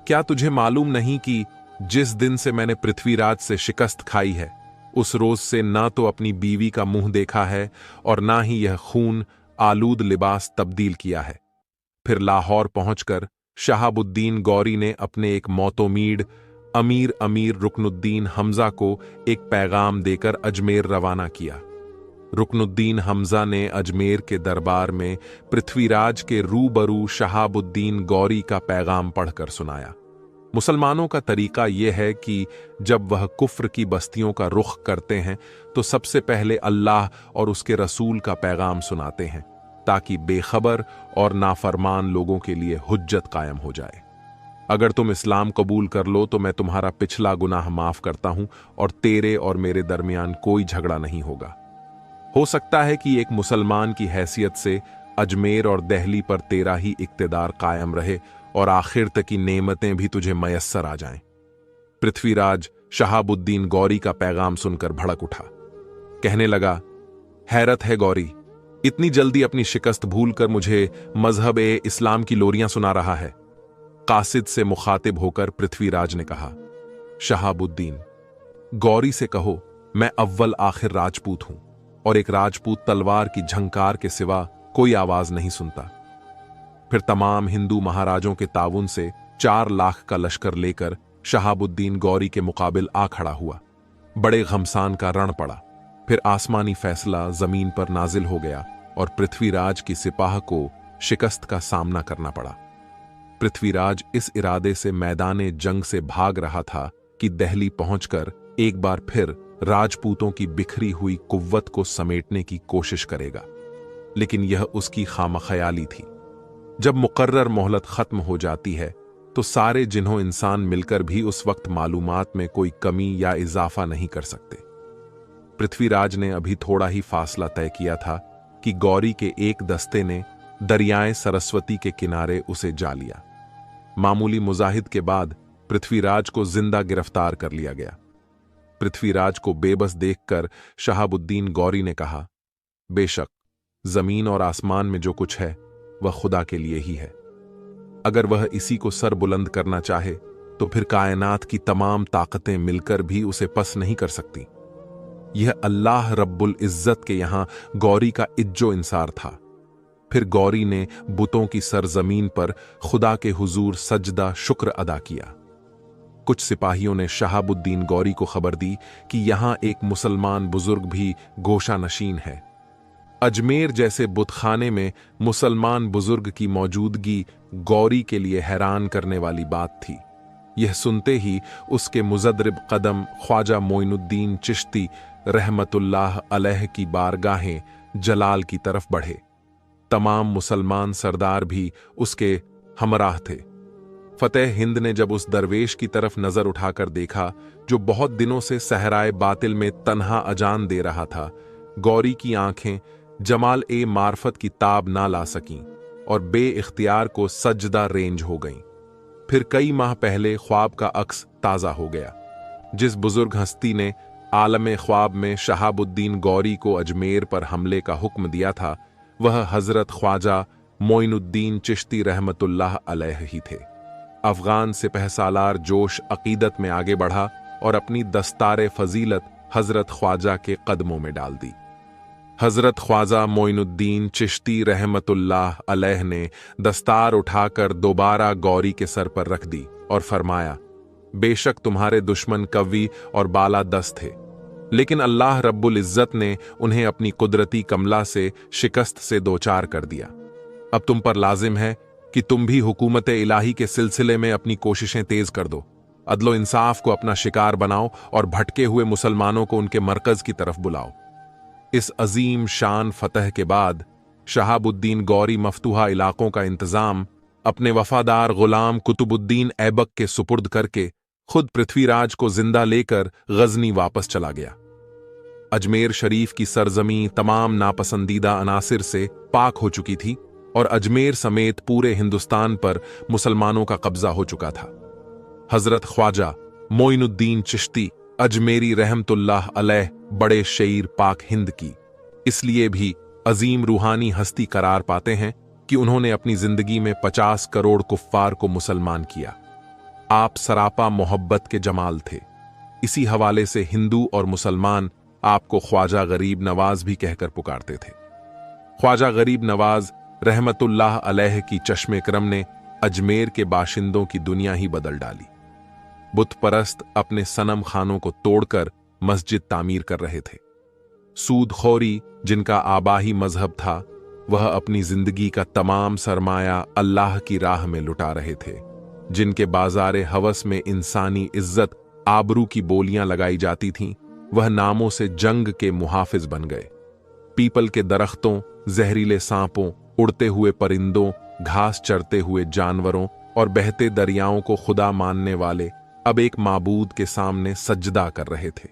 क्या तुझे मालूम नहीं कि जिस दिन से मैंने पृथ्वीराज से शिकस्त खाई है उस रोज से ना तो अपनी बीवी का मुंह देखा है और ना ही यह खून आलूद लिबास तब्दील किया है। फिर लाहौर पहुंचकर शहाबुद्दीन गौरी ने अपने एक मोतोमीड अमीर रुकनुद्दीन हमजा को एक पैगाम देकर अजमेर रवाना किया। रुकनुद्दीन हमजा ने अजमेर के दरबार में पृथ्वीराज के रूबरू शहाबुद्दीन गौरी का पैगाम पढ़कर सुनाया। मुसलमानों का तरीका यह है कि जब वह कुफ्र की बस्तियों का रुख करते हैं तो सबसे पहले अल्लाह और उसके रसूल का पैगाम सुनाते हैं ताकि बेखबर और नाफरमान लोगों के लिए हुज्जत कायम हो जाए। अगर तुम इस्लाम कबूल कर लो तो मैं तुम्हारा पिछला गुनाह माफ करता हूं और तेरे और मेरे दरमियान कोई झगड़ा नहीं होगा। हो सकता है कि एक मुसलमान की हैसियत से अजमेर और दिल्ली पर तेरा ही इक्तिदार कायम रहे और आखिर तक की नेमतें भी तुझे मयस्सर आ जाएं। पृथ्वीराज शहाबुद्दीन गौरी का पैगाम सुनकर भड़क उठा। कहने लगा, हैरत है गौरी, इतनी जल्दी अपनी शिकस्त भूलकर मुझे मजहब ए इस्लाम की लोरियां सुना रहा है। कासिद से मुखातिब होकर पृथ्वीराज ने कहा, शहाबुद्दीन, गौरी से कहो मैं अव्वल आखिर राजपूत हूं और एक राजपूत तलवार की झंकार के सिवा कोई आवाज नहीं सुनता। फिर तमाम हिंदू महाराजों के ताउन से 4 लाख का लश्कर लेकर शहाबुद्दीन गौरी के मुकाबिल आ खड़ा हुआ। बड़े घमसान का रण पड़ा। फिर आसमानी फैसला जमीन पर नाजिल हो गया और पृथ्वीराज की सिपाह को शिकस्त का सामना करना पड़ा। पृथ्वीराज इस इरादे से मैदाने जंग से भाग रहा था कि दिल्ली पहुंचकर एक बार फिर राजपूतों की बिखरी हुई कुव्वत को समेटने की कोशिश करेगा, लेकिन यह उसकी खामख्याली थी। जब मुकर्रर मोहलत खत्म हो जाती है तो सारे जिन्हों इंसान मिलकर भी उस वक्त मालूमात में कोई कमी या इजाफा नहीं कर सकते। पृथ्वीराज ने अभी थोड़ा ही फासला तय किया था कि गौरी के एक दस्ते ने दरियाए सरस्वती के किनारे उसे जा लिया। मामूली मुजाहिद के बाद पृथ्वीराज को जिंदा गिरफ्तार कर लिया गया। पृथ्वीराज को बेबस देखकर शहाबुद्दीन गौरी ने कहा, बेशक जमीन और आसमान में जो कुछ है वह खुदा के लिए ही है। अगर वह इसी को सर बुलंद करना चाहे तो फिर कायनात की तमाम ताकतें मिलकर भी उसे पस नहीं कर सकती। यह अल्लाह रब्बुल इज्जत के यहां गौरी का इज्जो इंसार था। फिर गौरी ने बुतों की सरजमीन पर खुदा के हुजूर सजदा शुक्र अदा किया। कुछ सिपाहियों ने शहाबुद्दीन गौरी को खबर दी कि यहां एक मुसलमान बुजुर्ग भी गोशा नशीन है। अजमेर जैसे बुतखाने में मुसलमान बुजुर्ग की मौजूदगी गौरी के लिए हैरान करने वाली बात थी। यह सुनते ही उसके मुजद्रिब कदम ख्वाजा मोइनुद्दीन चिश्ती रहमतुल्लाह अलैह की बारगाहें जलाल की तरफ बढ़े। तमाम मुसलमान सरदार भी उसके हमराह थे। फतेह हिंद ने जब उस दरवेश की तरफ नजर उठाकर देखा जो बहुत दिनों से सहराए बातिल में तन्हा अजान दे रहा था, गौरी की आंखें जमाल ए मार्फत की ताब ना ला सकीं और बे इख्तियार को सजदा रेंज हो गईं। फिर कई माह पहले ख्वाब का अक्स ताज़ा हो गया। जिस बुजुर्ग हस्ती ने आलम ख्वाब में शहाबुद्दीन गौरी को अजमेर पर हमले का हुक्म दिया था, वह हजरत ख्वाजा मोइनुद्दीन चिश्ती रहमतुल्लाह अलैह ही थे। अफगान सिपहसालार जोश अकीदत में आगे बढ़ा और अपनी दस्तारे फजीलत हजरत ख्वाजा के कदमों में डाल दी। हजरत ख्वाजा मोइनुद्दीन चिश्ती रहमतुल्लाह अलैह ने दस्तार उठाकर दोबारा गौरी के सर पर रख दी और फरमाया, बेशक तुम्हारे दुश्मन कवी और बाला दस्त थे, लेकिन अल्लाह रब्बुल इज्जत ने उन्हें अपनी कुदरती कमला से शिकस्त से दोचार कर दिया। अब तुम पर लाजिम है कि तुम भी हुकूमत इलाही के सिलसिले में अपनी कोशिशें तेज कर दो। अदलो इंसाफ को अपना शिकार बनाओ और भटके हुए मुसलमानों को उनके मरकज की तरफ बुलाओ। इस अजीम शान फतह के बाद शहाबुद्दीन गौरी मफतूहा इलाकों का इंतजाम अपने वफादार गुलाम कुतुबुद्दीन ऐबक के सुपुर्द करके खुद पृथ्वीराज को जिंदा लेकर गजनी वापस चला गया। अजमेर शरीफ की सरजमी तमाम नापसंदीदा अनासिर से पाक हो चुकी थी और अजमेर समेत पूरे हिंदुस्तान पर मुसलमानों का कब्जा हो चुका था। हजरत ख्वाजा मोइनुद्दीन चिश्ती अजमेरी रहमतुल्लाह अलैह बड़े शेर पाक हिंद की इसलिए भी अजीम रूहानी हस्ती करार पाते हैं कि उन्होंने अपनी जिंदगी में 50 करोड़ कुफ्फार को मुसलमान किया। आप सरापा मोहब्बत के जमाल थे। इसी हवाले से हिंदू और मुसलमान आपको ख्वाजा गरीब नवाज भी कहकर पुकारते थे। ख्वाजा गरीब नवाज रहमतुल्लाह अलैह की चश्मे करम ने अजमेर के बाशिंदों की दुनिया ही बदल डाली। बुत परस्त अपने सनम खानों को तोड़कर मस्जिद तामीर कर रहे थे। सूदखोरी जिनका आबाही मजहब था, वह अपनी जिंदगी का तमाम सरमाया अल्लाह की राह में लुटा रहे थे। जिनके बाजारे हवस में इंसानी इज्जत आबरू की बोलियां लगाई जाती थीं, वह नामों से जंग के मुहाफिज बन गए। पीपल के दरख्तों, जहरीले सांपों, उड़ते हुए परिंदों, घास चरते हुए जानवरों और बहते दरियाओं को खुदा मानने वाले अब एक माबूद के सामने सजदा कर रहे थे।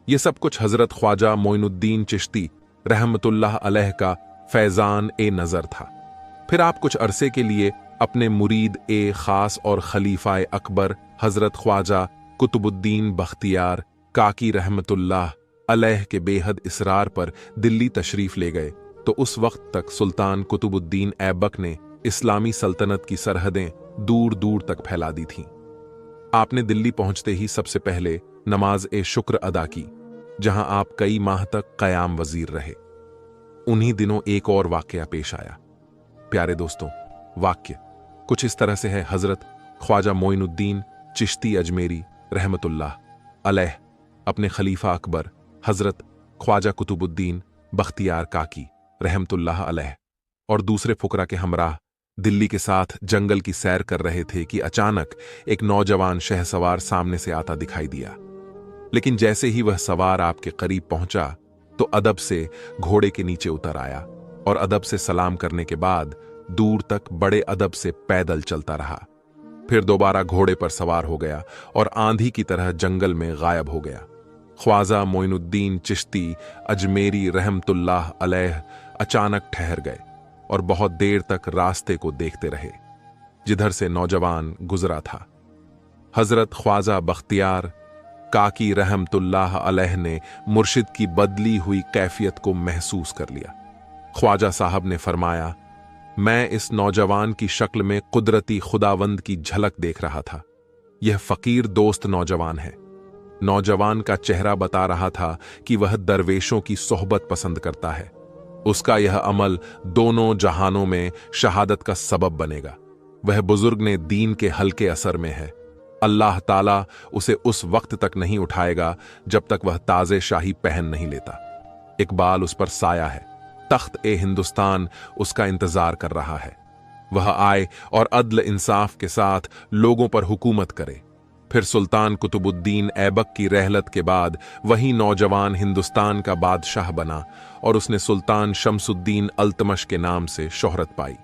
ये सब कुछ हजरत ख्वाजा मोइनुद्दीन चिश्ती रहमतुल्लाह अलैह का फैजान ए नजर था। फिर आप कुछ अरसे के लिए अपने मुरीद ए खास और खलीफा अकबर हजरत ख्वाजा कुतुबुद्दीन बख्तियार काकी रहमतुल्लाह अलैह के बेहद इसरार पर दिल्ली तशरीफ ले गए, तो उस वक्त तक सुल्तान कुतुबुद्दीन ऐबक ने इस्लामी सल्तनत की सरहदें दूर दूर तक फैला दी थीं। आपने दिल्ली पहुंचते ही सबसे पहले नमाज ए शुक्र अदा की, जहां आप कई माह तक क़याम वजीर रहे। उन्हीं दिनों एक और वाकया पेश आया। प्यारे दोस्तों, वाक्य कुछ इस तरह से है। हजरत ख्वाजा मोइनुद्दीन चिश्ती अजमेरी रहमतुल्लाह अलैह अपने खलीफा अकबर हजरत ख्वाजा कुतुबुद्दीन बख्तियार काकी रहमतुल्लाह अलैह और दूसरे फुकरा के हमराह दिल्ली के साथ जंगल की सैर कर रहे थे कि अचानक एक नौजवान शहसवार सामने से आता दिखाई दिया। लेकिन जैसे ही वह सवार आपके करीब पहुंचा तो अदब से घोड़े के नीचे उतर आया और अदब से सलाम करने के बाद दूर तक बड़े अदब से पैदल चलता रहा। फिर दोबारा घोड़े पर सवार हो गया और आंधी की तरह जंगल में गायब हो गया। ख्वाजा मोइनुद्दीन चिश्ती अजमेरी रहमतुल्लाह अलैह अचानक ठहर गए और बहुत देर तक रास्ते को देखते रहे जिधर से नौजवान गुजरा था। हजरत ख्वाजा बख्तियार काकी रहमतुल्लाह अलैह ने मुर्शिद की बदली हुई कैफियत को महसूस कर लिया। ख्वाजा साहब ने फरमाया, मैं इस नौजवान की शक्ल में कुदरती खुदावंद की झलक देख रहा था। यह फकीर दोस्त नौजवान है। नौजवान का चेहरा बता रहा था कि वह दरवेशों की सोहबत पसंद करता है। उसका यह अमल दोनों जहानों में शहादत का सबब बनेगा। वह बुजुर्ग ने दीन के हल्के असर में है। अल्लाह ताला उसे उस वक्त तक नहीं उठाएगा जब तक वह ताजे शाही पहन नहीं लेता। इकबाल उस पर साया है। तख्त ए हिंदुस्तान उसका इंतजार कर रहा है। वह आए और अदल इंसाफ के साथ लोगों पर हुकूमत करे। फिर सुल्तान कुतुबुद्दीन ऐबक की रहलत के बाद वही नौजवान हिंदुस्तान का बादशाह बना और उसने सुल्तान शमसुद्दीन अल्तमश के नाम से शोहरत पाई।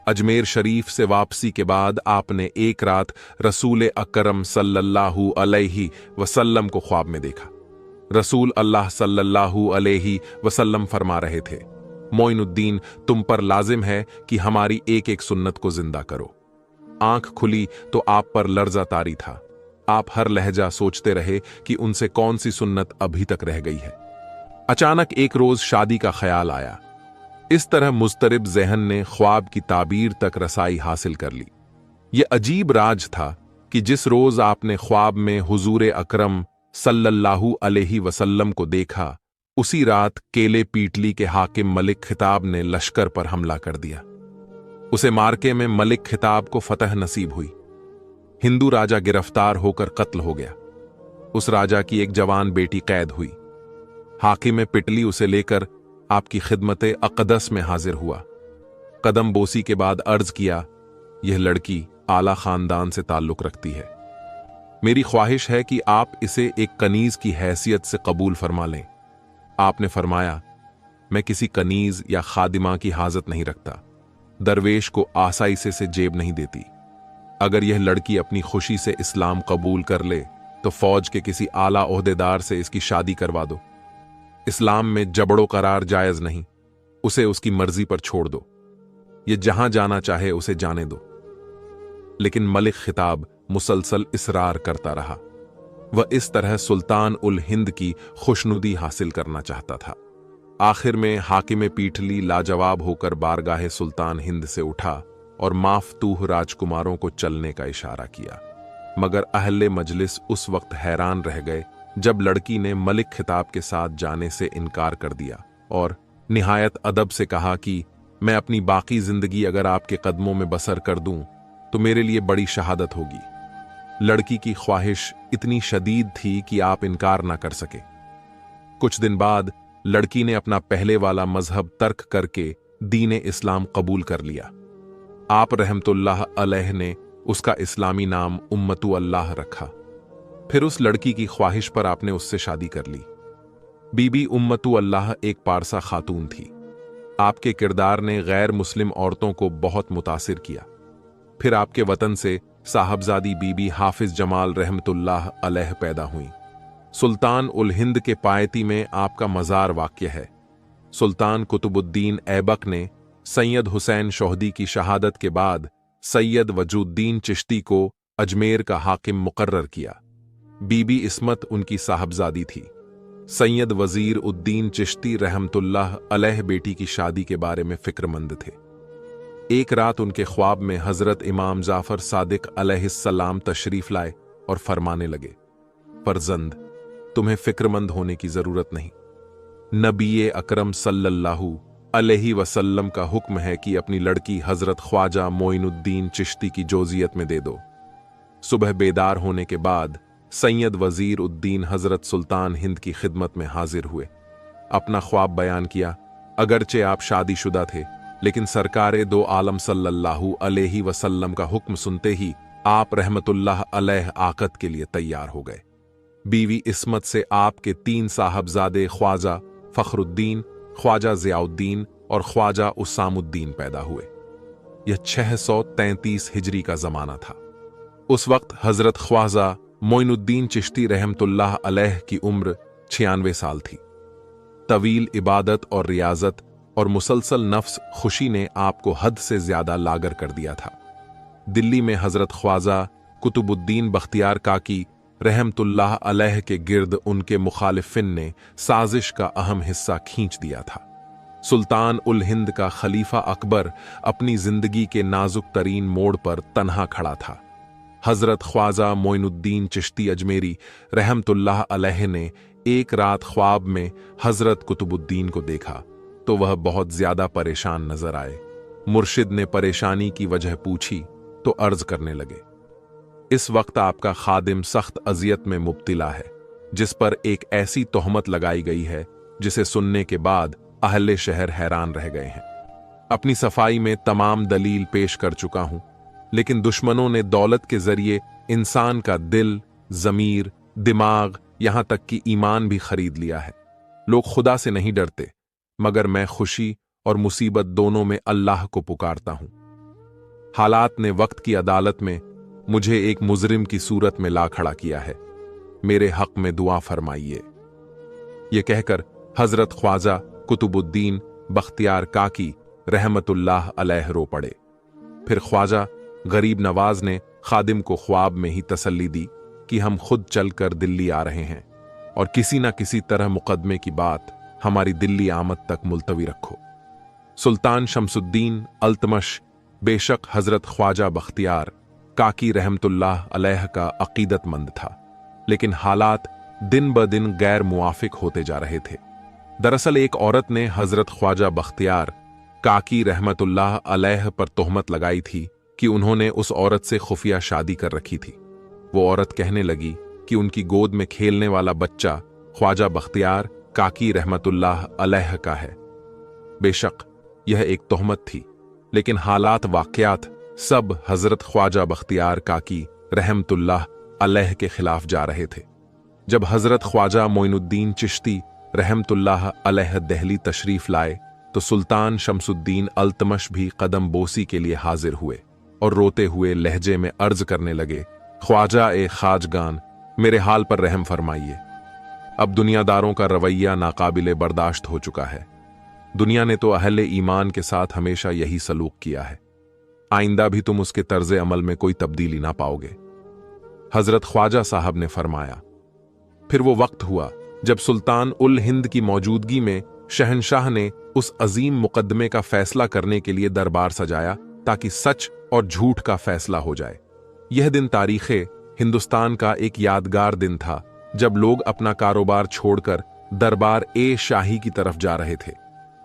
अजमेर शरीफ से वापसी के बाद आपने एक रात रसूल अकरम सल्लल्लाहु अलैहि वसल्लम को ख्वाब में देखा। रसूल अल्लाह सल्लल्लाहु अलैहि वसल्लम फरमा रहे थे, मोइनुद्दीन, तुम पर लाजिम है कि हमारी एक एक सुन्नत को जिंदा करो। आंख खुली तो आप पर लर्जा तारी था। आप हर लहजा सोचते रहे कि उनसे कौन सी सुन्नत अभी तक रह गई है। अचानक एक रोज शादी का ख्याल आया। इस तरह मुस्तरिब ज़हन ने ख्वाब की ताबीर तक रसाई हासिल कर ली। यह अजीब राज था कि जिस रोज आपने ख्वाब में हुजूर अकरम सल्लल्लाहु अलैहि वसल्लम को देखा, उसी रात केले पीटली के हाकिम मलिक खिताब ने लश्कर पर हमला कर दिया। उसे मार्के में मलिक खिताब को फतह नसीब हुई। हिंदू राजा गिरफ्तार होकर कत्ल हो गया। उस राजा की एक जवान बेटी कैद हुई। हाकिम पिटली उसे लेकर आपकी खिदमत अक़दस में हाजिर हुआ। कदम बोसी के बाद अर्ज किया, यह लड़की आला खानदान से ताल्लुक रखती है। मेरी ख्वाहिश है कि आप इसे एक कनीज की हैसियत से कबूल फरमा लें। आपने फरमाया, मैं किसी कनीज या खादिमा की हाजत नहीं रखता। दरवेश को आसाइसे से जेब नहीं देती। अगर यह लड़की अपनी खुशी से इस्लाम कबूल कर ले तो फौज के किसी आला ओहदेदार से इसकी शादी करवा दो। इस्लाम में जबड़ो करार जायज नहीं, उसे उसकी मर्जी पर छोड़ दो। यह जहां जाना चाहे उसे जाने दो। लेकिन मलिक खिताब मुसलसल इसरार करता रहा। वह इस तरह सुल्तान उल हिंद की खुशनुदी हासिल करना चाहता था। आखिर में हाकिम पीठली लाजवाब होकर बारगाहे सुल्तान हिंद से उठा और माफतूह राजकुमारों को चलने का इशारा किया। मगर अहले मजलिस उस वक्त हैरान रह गए जब लड़की ने मलिक खिताब के साथ जाने से इनकार कर दिया और निहायत अदब से कहा कि मैं अपनी बाकी जिंदगी अगर आपके कदमों में बसर कर दूं तो मेरे लिए बड़ी शहादत होगी। लड़की की ख्वाहिश इतनी शदीद थी कि आप इनकार ना कर सके। कुछ दिन बाद लड़की ने अपना पहले वाला मजहब तर्क करके दीन इस्लाम कबूल कर लिया। आप रहमतुल्लाह अलैह ने उसका इस्लामी नाम उम्मतु अल्लाह रखा। फिर उस लड़की की ख्वाहिश पर आपने उससे शादी कर ली। बीबी उम्मतु अल्लाह एक पारसा खातून थी। आपके किरदार ने गैर मुस्लिम औरतों को बहुत मुतासिर किया। फिर आपके वतन से साहबजादी बीबी हाफिज जमाल रहमतुल्लाह अलैह पैदा हुई। सुल्तान उल हिंद के पायती में आपका मज़ार वाक़या है। सुल्तान कुतुबुद्दीन ऐबक ने सैयद हुसैन शोहदी की शहादत के बाद सैयद वजूद्दीन चिश्ती को अजमेर का हाकिम मुकर्रर किया। बीबी इस्मत उनकी साहबजादी थी। सैयद वजीर उद्दीन चिश्ती रहमतुल्लाह अलैह बेटी की शादी के बारे में फिक्रमंद थे। एक रात उनके ख्वाब में हजरत इमाम जाफर सादिक अलैहिस्सलाम तशरीफ लाए और फरमाने लगे, फर्जंद, तुम्हें फिक्रमंद होने की जरूरत नहीं। नबी अकरम सल्लल्लाहु अलैहि वसल्लम का हुक्म है कि अपनी लड़की हजरत ख्वाजा मोइनुद्दीन चिश्ती की जोजियत में दे दो। सुबह बेदार होने के बाद सैयद वजीर उद्दीन हजरत सुल्तान हिंद की खिदमत में हाजिर हुए। अपना ख्वाब बयान किया। अगरचे आप शादीशुदा थे, लेकिन सरकारे दो आलम सल्लल्लाहु अलैहि वसल्लम का हुक्म सुनते ही आप रहमतुल्लाह अलैह आकद के लिए तैयार हो गए। बीवी इस्मत से आपके 3 साहबजादे ख्वाजा फखरुद्दीन, ख्वाजा ज़ियाउद्दीन और ख्वाजा उसामुद्दीन पैदा हुए। यह 633 हिजरी का जमाना था। उस वक्त हजरत ख्वाजा मोइनुद्दीन चिश्ती रहमतुल्लाह अलैह की उम्र 96 साल थी। तवील इबादत और रियाजत और मुसलसल नफ्स खुशी ने आपको हद से ज्यादा लागर कर दिया था। दिल्ली में हजरत ख्वाजा कुतुबुद्दीन बख्तियार काकी रहमतुल्लाह अलैह के गिर्द उनके मुखालिफिन ने साजिश का अहम हिस्सा खींच दिया था। सुल्तान उल हिंद का खलीफा अकबर अपनी जिंदगी के नाजुक तरीन मोड़ पर तन्हा खड़ा था। हजरत ख्वाजा मोइनुद्दीन चिश्ती अजमेरी रहमतुल्लाह अलैह ने एक रात ख्वाब में हजरत कुतुबुद्दीन को देखा तो वह बहुत ज्यादा परेशान नजर आए। मुर्शिद ने परेशानी की वजह पूछी तो अर्ज करने लगे, इस वक्त आपका खादिम सख्त अजियत में मुब्तिला है, जिस पर एक ऐसी तोहमत लगाई गई है जिसे सुनने के बाद अहले शहर हैरान रह गए हैं। अपनी सफाई में तमाम दलील पेश कर चुका हूं, लेकिन दुश्मनों ने दौलत के जरिए इंसान का दिल जमीर, दिमाग, यहां तक कि ईमान भी खरीद लिया है। लोग खुदा से नहीं डरते, मगर मैं खुशी और मुसीबत दोनों में अल्लाह को पुकारता हूं। हालात ने वक्त की अदालत में मुझे एक मुजरिम की सूरत में ला खड़ा किया है। मेरे हक में दुआ फरमाइए। ये कहकर हजरत ख्वाजा कुतुबुद्दीन बख्तियार काकी रहमतुल्लाह अलैह रो पड़े। फिर ख्वाजा गरीब नवाज ने खादिम को ख्वाब में ही तसल्ली दी कि हम खुद चलकर दिल्ली आ रहे हैं और किसी न किसी तरह मुकदमे की बात हमारी दिल्ली आमद तक मुलतवी रखो। सुल्तान शमसुद्दीन अल्तमश बेशक हजरत ख्वाजा बख्तियार काकी रहमतुल्लाह अलैह का अकीदतमंद था, लेकिन हालात दिन ब दिन गैर मुआफिक होते जा रहे थे। दरअसल एक औरत ने हजरत ख्वाजा बख्तियार काकी रहमतुल्लाह अलैह पर तोहमत लगाई थी कि उन्होंने उस औरत से खुफिया शादी कर रखी थी। वो औरत कहने लगी कि उनकी गोद में खेलने वाला बच्चा ख्वाजा बख्तियार काकी रहमतुल्लाह अलैह का है। बेशक यह एक तोहमत थी, लेकिन हालात वाकयात सब हजरत ख्वाजा बख्तियार काकी रहमतुल्लाह अलैह के खिलाफ जा रहे थे। जब हजरत ख्वाजा मोइनुद्दीन चिश्ती रहमतुल्लाह अलैह दिल्ली तशरीफ लाए तो सुल्तान शमसुद्दीन अल्तमश भी कदम बोसी के लिए हाजिर हुए और रोते हुए लहजे में अर्ज करने लगे, ख्वाजा ए खाजगान, मेरे हाल पर रहम फरमाइए। अब दुनियादारों का रवैया नाकाबिले बर्दाश्त हो चुका है। दुनिया ने तो अहले ईमान के साथ हमेशा यही सलूक किया है। आइंदा भी तुम उसके तर्ज अमल में कोई तब्दीली ना पाओगे। हजरत ख्वाजा साहब ने फरमाया। फिर वो वक्त हुआ जब सुल्तान उल हिंद की मौजूदगी में शहनशाह ने उस अजीम मुकदमे का फैसला करने के लिए दरबार सजाया ताकि सच और झूठ का फैसला हो जाए। यह दिन तारीखे हिंदुस्तान का एक यादगार दिन था, जब लोग अपना कारोबार छोड़कर दरबार ए शाही की तरफ जा रहे थे।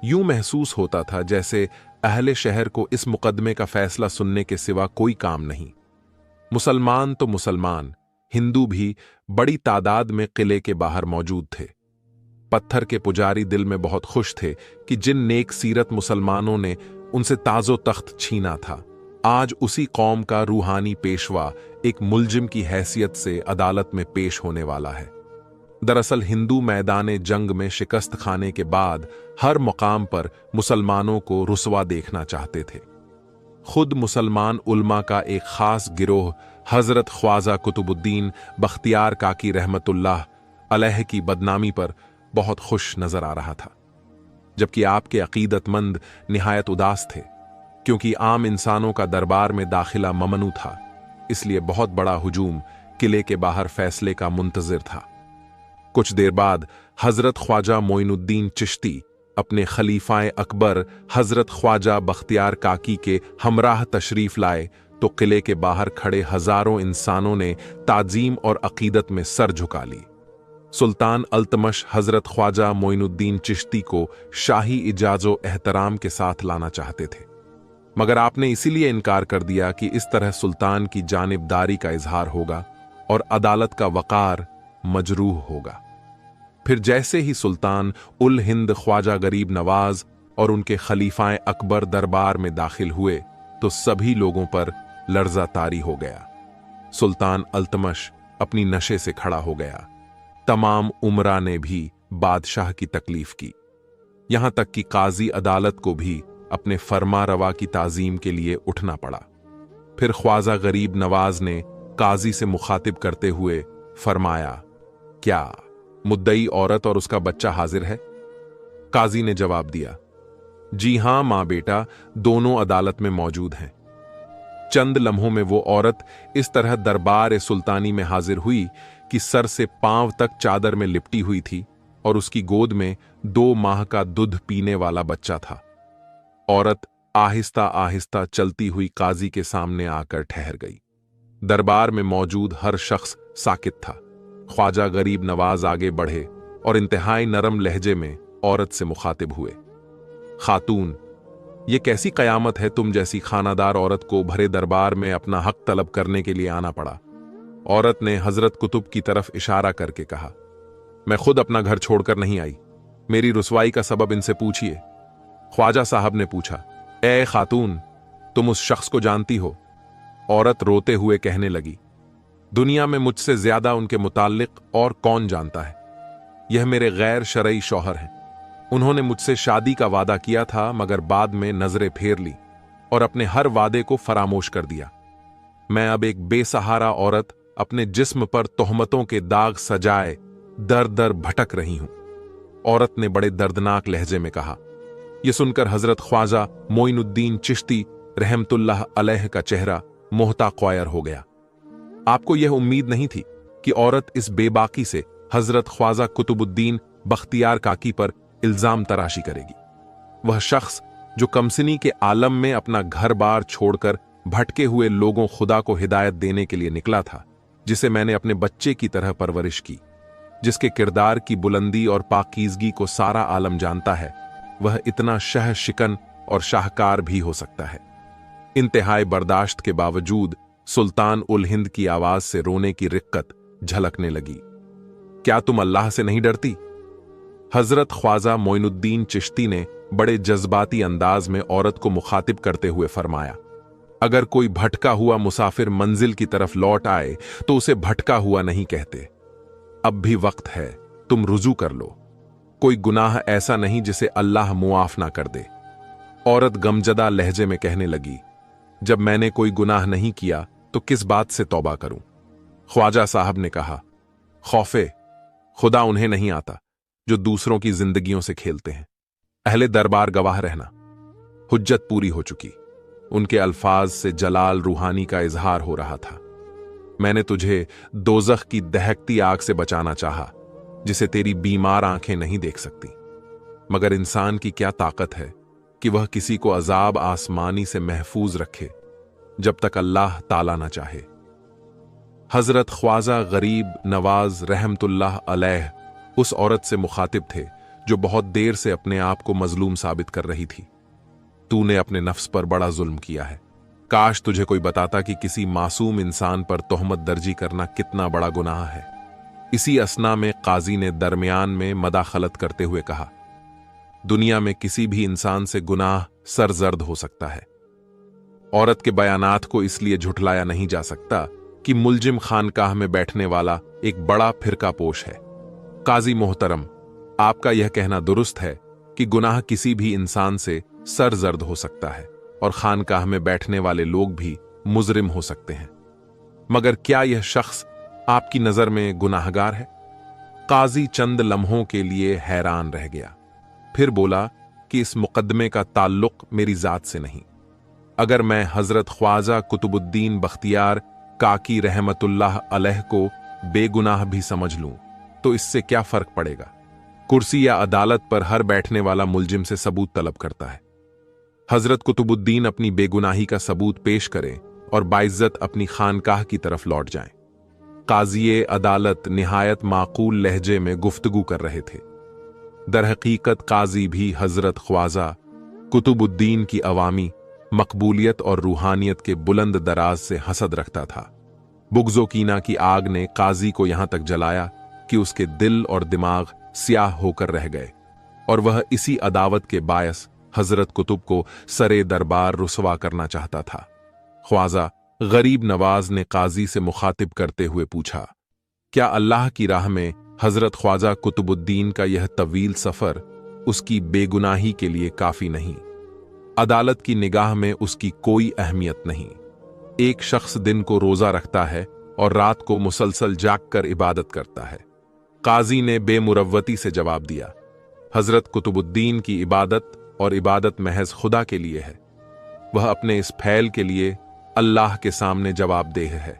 यूं महसूस होता था जैसे अहले शहर को इस मुकदमे का फैसला सुनने के सिवा कोई काम नहीं। मुसलमान तो मुसलमान, हिंदू भी बड़ी तादाद में किले के बाहर मौजूद थे। पत्थर के पुजारी दिल में बहुत खुश थे कि जिन नेक सीरत मुसलमानों ने उनसे ताजो तख्त छीना था, आज उसी कौम का रूहानी पेशवा एक मुलजिम की हैसियत से अदालत में पेश होने वाला है। दरअसल हिंदू मैदाने जंग में शिकस्त खाने के बाद हर मुकाम पर मुसलमानों को रुसवा देखना चाहते थे। खुद मुसलमान उल्मा का एक खास गिरोह हजरत ख्वाजा कुतुबुद्दीन बख्तियार काकी रहमतुल्लाह अलैह की बदनामी पर बहुत खुश नजर आ रहा था, जबकि आपके अकीदतमंद निहायत उदास थे, क्योंकि आम इंसानों का दरबार में दाखिला ममनू था। इसलिए बहुत बड़ा हुजूम किले के बाहर फैसले का मुंतजिर था। कुछ देर बाद हजरत ख्वाजा मोइनुद्दीन चिश्ती अपने खलीफाए अकबर हजरत ख्वाजा बख्तियार काकी के हमराह तशरीफ लाए तो किले के बाहर खड़े हजारों इंसानों ने ताजीम और अकीदत में सर झुका ली। सुल्तान अल्तमश हजरत ख्वाजा मोइनुद्दीन चिश्ती को शाही इजाजो एहतराम के साथ लाना चाहते थे, मगर आपने इसीलिए इनकार कर दिया कि इस तरह सुल्तान की जानिबदारी का इजहार होगा और अदालत का वकार मजरूह होगा। फिर जैसे ही सुल्तान उल हिंद ख्वाजा गरीब नवाज और उनके खलीफाए अकबर दरबार में दाखिल हुए तो सभी लोगों पर लर्जा तारी हो गया। सुल्तान अल्तमश अपनी नशे से खड़ा हो गया। तमाम उमरा ने भी बादशाह की तकलीफ की, यहां तक कि काजी अदालत को भी अपने फरमा रवा की ताजीम के लिए उठना पड़ा। फिर ख्वाजा गरीब नवाज ने काजी से मुखातिब करते हुए फरमाया, क्या मुद्दई औरत और उसका बच्चा हाजिर है? काजी ने जवाब दिया, जी हां मां बेटा, दोनों अदालत में मौजूद हैं। चंद लम्हों में वो औरत इस तरह दरबार सुल्तानी में हाजिर हुई कि सर से पांव तक चादर में लिपटी हुई थी और उसकी गोद में 2 माह का दूध पीने वाला बच्चा था। औरत आहिस्ता आहिस्ता चलती हुई काजी के सामने आकर ठहर गई। दरबार में मौजूद हर शख्स साकित था। ख्वाजा गरीब नवाज आगे बढ़े और इंतहाई नरम लहजे में औरत से मुखातिब हुए, खातून, ये कैसी कयामत है तुम जैसी खानादार औरत को भरे दरबार में अपना हक तलब करने के लिए आना पड़ा। औरत ने हजरत कुतुब की तरफ इशारा करके कहा, मैं खुद अपना घर छोड़कर नहीं आई, मेरी रुसवाई का सबब इनसे पूछिए। ख्वाजा साहब ने पूछा, ए खातून, तुम उस शख्स को जानती हो? औरत रोते हुए कहने लगी, दुनिया में मुझसे ज्यादा उनके मुताल्लिक और कौन जानता है। यह मेरे गैर शरई शौहर हैं। उन्होंने मुझसे शादी का वादा किया था, मगर बाद में नजरें फेर ली और अपने हर वादे को फरामोश कर दिया। मैं अब एक बेसहारा औरत अपने जिस्म पर तोहमतों के दाग सजाए दर दर भटक रही हूं। औरत ने बड़े दर्दनाक लहजे में कहा। यह सुनकर हजरत ख्वाजा मोइनुद्दीन चिश्ती रहमतुल्लाह अलैह का चेहरा मोहता क़्वायर हो गया। आपको यह उम्मीद नहीं थी कि औरत इस बेबाकी से हजरत ख्वाजा कुतुबुद्दीन बख्तियार काकी पर इल्जाम तराशी करेगी। वह शख्स जो कमसिनी के आलम में अपना घर बार छोड़कर भटके हुए लोगों खुदा को हिदायत देने के लिए निकला था, जिसे मैंने अपने बच्चे की तरह परवरिश की, जिसके किरदार की बुलंदी और पाकीज़गी को सारा आलम जानता है, वह इतना शह शिकन और शाहकार भी हो सकता है। इंतहाई बर्दाश्त के बावजूद सुल्तान उल हिंद की आवाज से रोने की रिक्कत झलकने लगी। क्या तुम अल्लाह से नहीं डरती? हजरत ख्वाजा मोइनुद्दीन चिश्ती ने बड़े जज्बाती अंदाज में औरत को मुखातिब करते हुए फरमाया, अगर कोई भटका हुआ मुसाफिर मंजिल की तरफ लौट आए तो उसे भटका हुआ नहीं कहते। अब भी वक्त है, तुम रुजू कर लो। कोई गुनाह ऐसा नहीं जिसे अल्लाह मुआफ ना कर दे। औरत गमजदा लहजे में कहने लगी, जब मैंने कोई गुनाह नहीं किया तो किस बात से तौबा करूं? ख्वाजा साहब ने कहा, खौफे खुदा उन्हें नहीं आता जो दूसरों की जिंदगियों से खेलते हैं। अहले दरबार गवाह रहना, हुज्जत पूरी हो चुकी। उनके अल्फाज से जलाल रूहानी का इजहार हो रहा था। मैंने तुझे दोजख की दहकती आग से बचाना चाहा, जिसे तेरी बीमार आंखें नहीं देख सकती, मगर इंसान की क्या ताकत है कि वह किसी को अजाब आसमानी से महफूज रखे जब तक अल्लाह ताला ना चाहे। हजरत ख्वाजा गरीब नवाज रहमतुल्लाह अलैह उस औरत से मुखातिब थे जो बहुत देर से अपने आप को मजलूम साबित कर रही थी। तूने अपने नफ्स पर बड़ा जुल्म किया है। काश तुझे कोई बताता कि किसी मासूम इंसान पर तोहमत दर्जी करना कितना बड़ा गुनाह है। इसी असना में काजी ने दरमियान में मदाखलत करते हुए कहा, दुनिया में किसी भी इंसान से गुनाह सरजर्द हो सकता है। औरत के बयानात को इसलिए झुठलाया नहीं जा सकता कि मुलजिम खानकाह में बैठने वाला एक बड़ा फिरका पोश है। काजी मोहतरम, आपका यह कहना दुरुस्त है कि गुनाह किसी भी इंसान से सरजर्द हो सकता है और खानकाह में बैठने वाले लोग भी मुजरिम हो सकते हैं, मगर क्या यह शख्स आपकी नजर में गुनाहगार है? काजी चंद लम्हों के लिए हैरान रह गया, फिर बोला कि इस मुकदमे का ताल्लुक मेरी जात से नहीं। अगर मैं हजरत ख्वाजा कुतुबुद्दीन बख्तियार काकी रहमतुल्लाह अलैह को बेगुनाह भी समझ लूं तो इससे क्या फर्क पड़ेगा? कुर्सी या अदालत पर हर बैठने वाला मुलजिम से सबूत तलब करता है। हजरत कुतुबुद्दीन अपनी बेगुनाही का सबूत पेश करें और बाइज्जत अपनी खानकाह की तरफ लौट जाएं। काज़िए अदालत निहायत माकूल लहजे में गुफ्तगू कर रहे थे। दरहकीकत काजी भी हजरत ख्वाजा कुतुबुद्दीन की अवामी मकबूलियत और रूहानियत के बुलंद दराज से हसद रखता था। बुग़्ज़ो कीना की आग ने काजी को यहां तक जलाया कि उसके दिल और दिमाग स्याह होकर रह गए, और वह इसी अदावत के बायस हजरत कुतुब को सरे दरबार रुसवा करना चाहता था। ख्वाजा गरीब नवाज ने काजी से मुखातिब करते हुए पूछा, क्या अल्लाह की राह में हजरत ख्वाजा कुतुबुद्दीन का यह तवील सफर उसकी बेगुनाही के लिए काफी नहीं? अदालत की निगाह में उसकी कोई अहमियत नहीं। एक शख्स दिन को रोजा रखता है और रात को मुसलसल जागकर इबादत करता है। काजी ने बेमुरव्वती से जवाब दिया, हजरत कुतुबुद्दीन की इबादत और इबादत महज खुदा के लिए है। वह अपने इस फैल के लिए अल्लाह के सामने जवाबदेह है।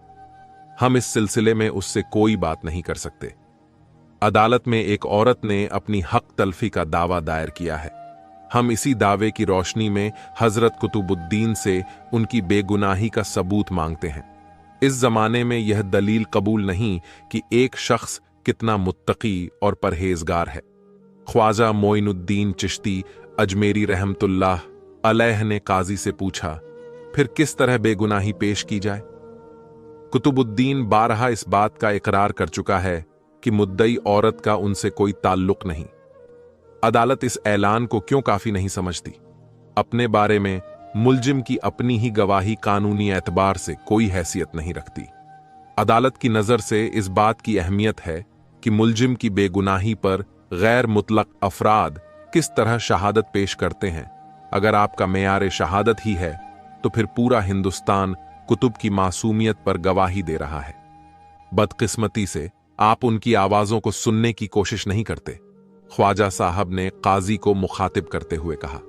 हम इस सिलसिले में उससे कोई बात नहीं कर सकते। अदालत में एक औरत ने अपनी हक तलफी का दावा दायर किया है। हम इसी दावे की रोशनी में हजरत कुतुबुद्दीन से उनकी बेगुनाही का सबूत मांगते हैं। इस जमाने में यह दलील कबूल नहीं कि एक शख्स कितना मुत्तकी और परहेजगार है। ख्वाजा मोइनुद्दीन चिश्ती अजमेरी रहमतुल्लाह अलैह ने काजी से पूछा, फिर किस तरह बेगुनाही पेश की जाए? कुतुबुद्दीन बारहा इस बात का इकरार कर चुका है कि मुद्दई औरत का उनसे कोई ताल्लुक नहीं। अदालत इस ऐलान को क्यों काफी नहीं समझती? अपने बारे में मुलजिम की अपनी ही गवाही कानूनी एतबार से कोई हैसियत नहीं रखती। अदालत की नज़र से इस बात की अहमियत है कि मुलजिम की बेगुनाही पर गैर मुतलक अफराद किस तरह शहादत पेश करते हैं। अगर आपका मेयार शहादत ही है तो फिर पूरा हिंदुस्तान कुतुब की मासूमियत पर गवाही दे रहा है। बदकिस्मती से आप उनकी आवाजों को सुनने की कोशिश नहीं करते। ख्वाजा साहब ने काजी को मुखातिब करते हुए कहा।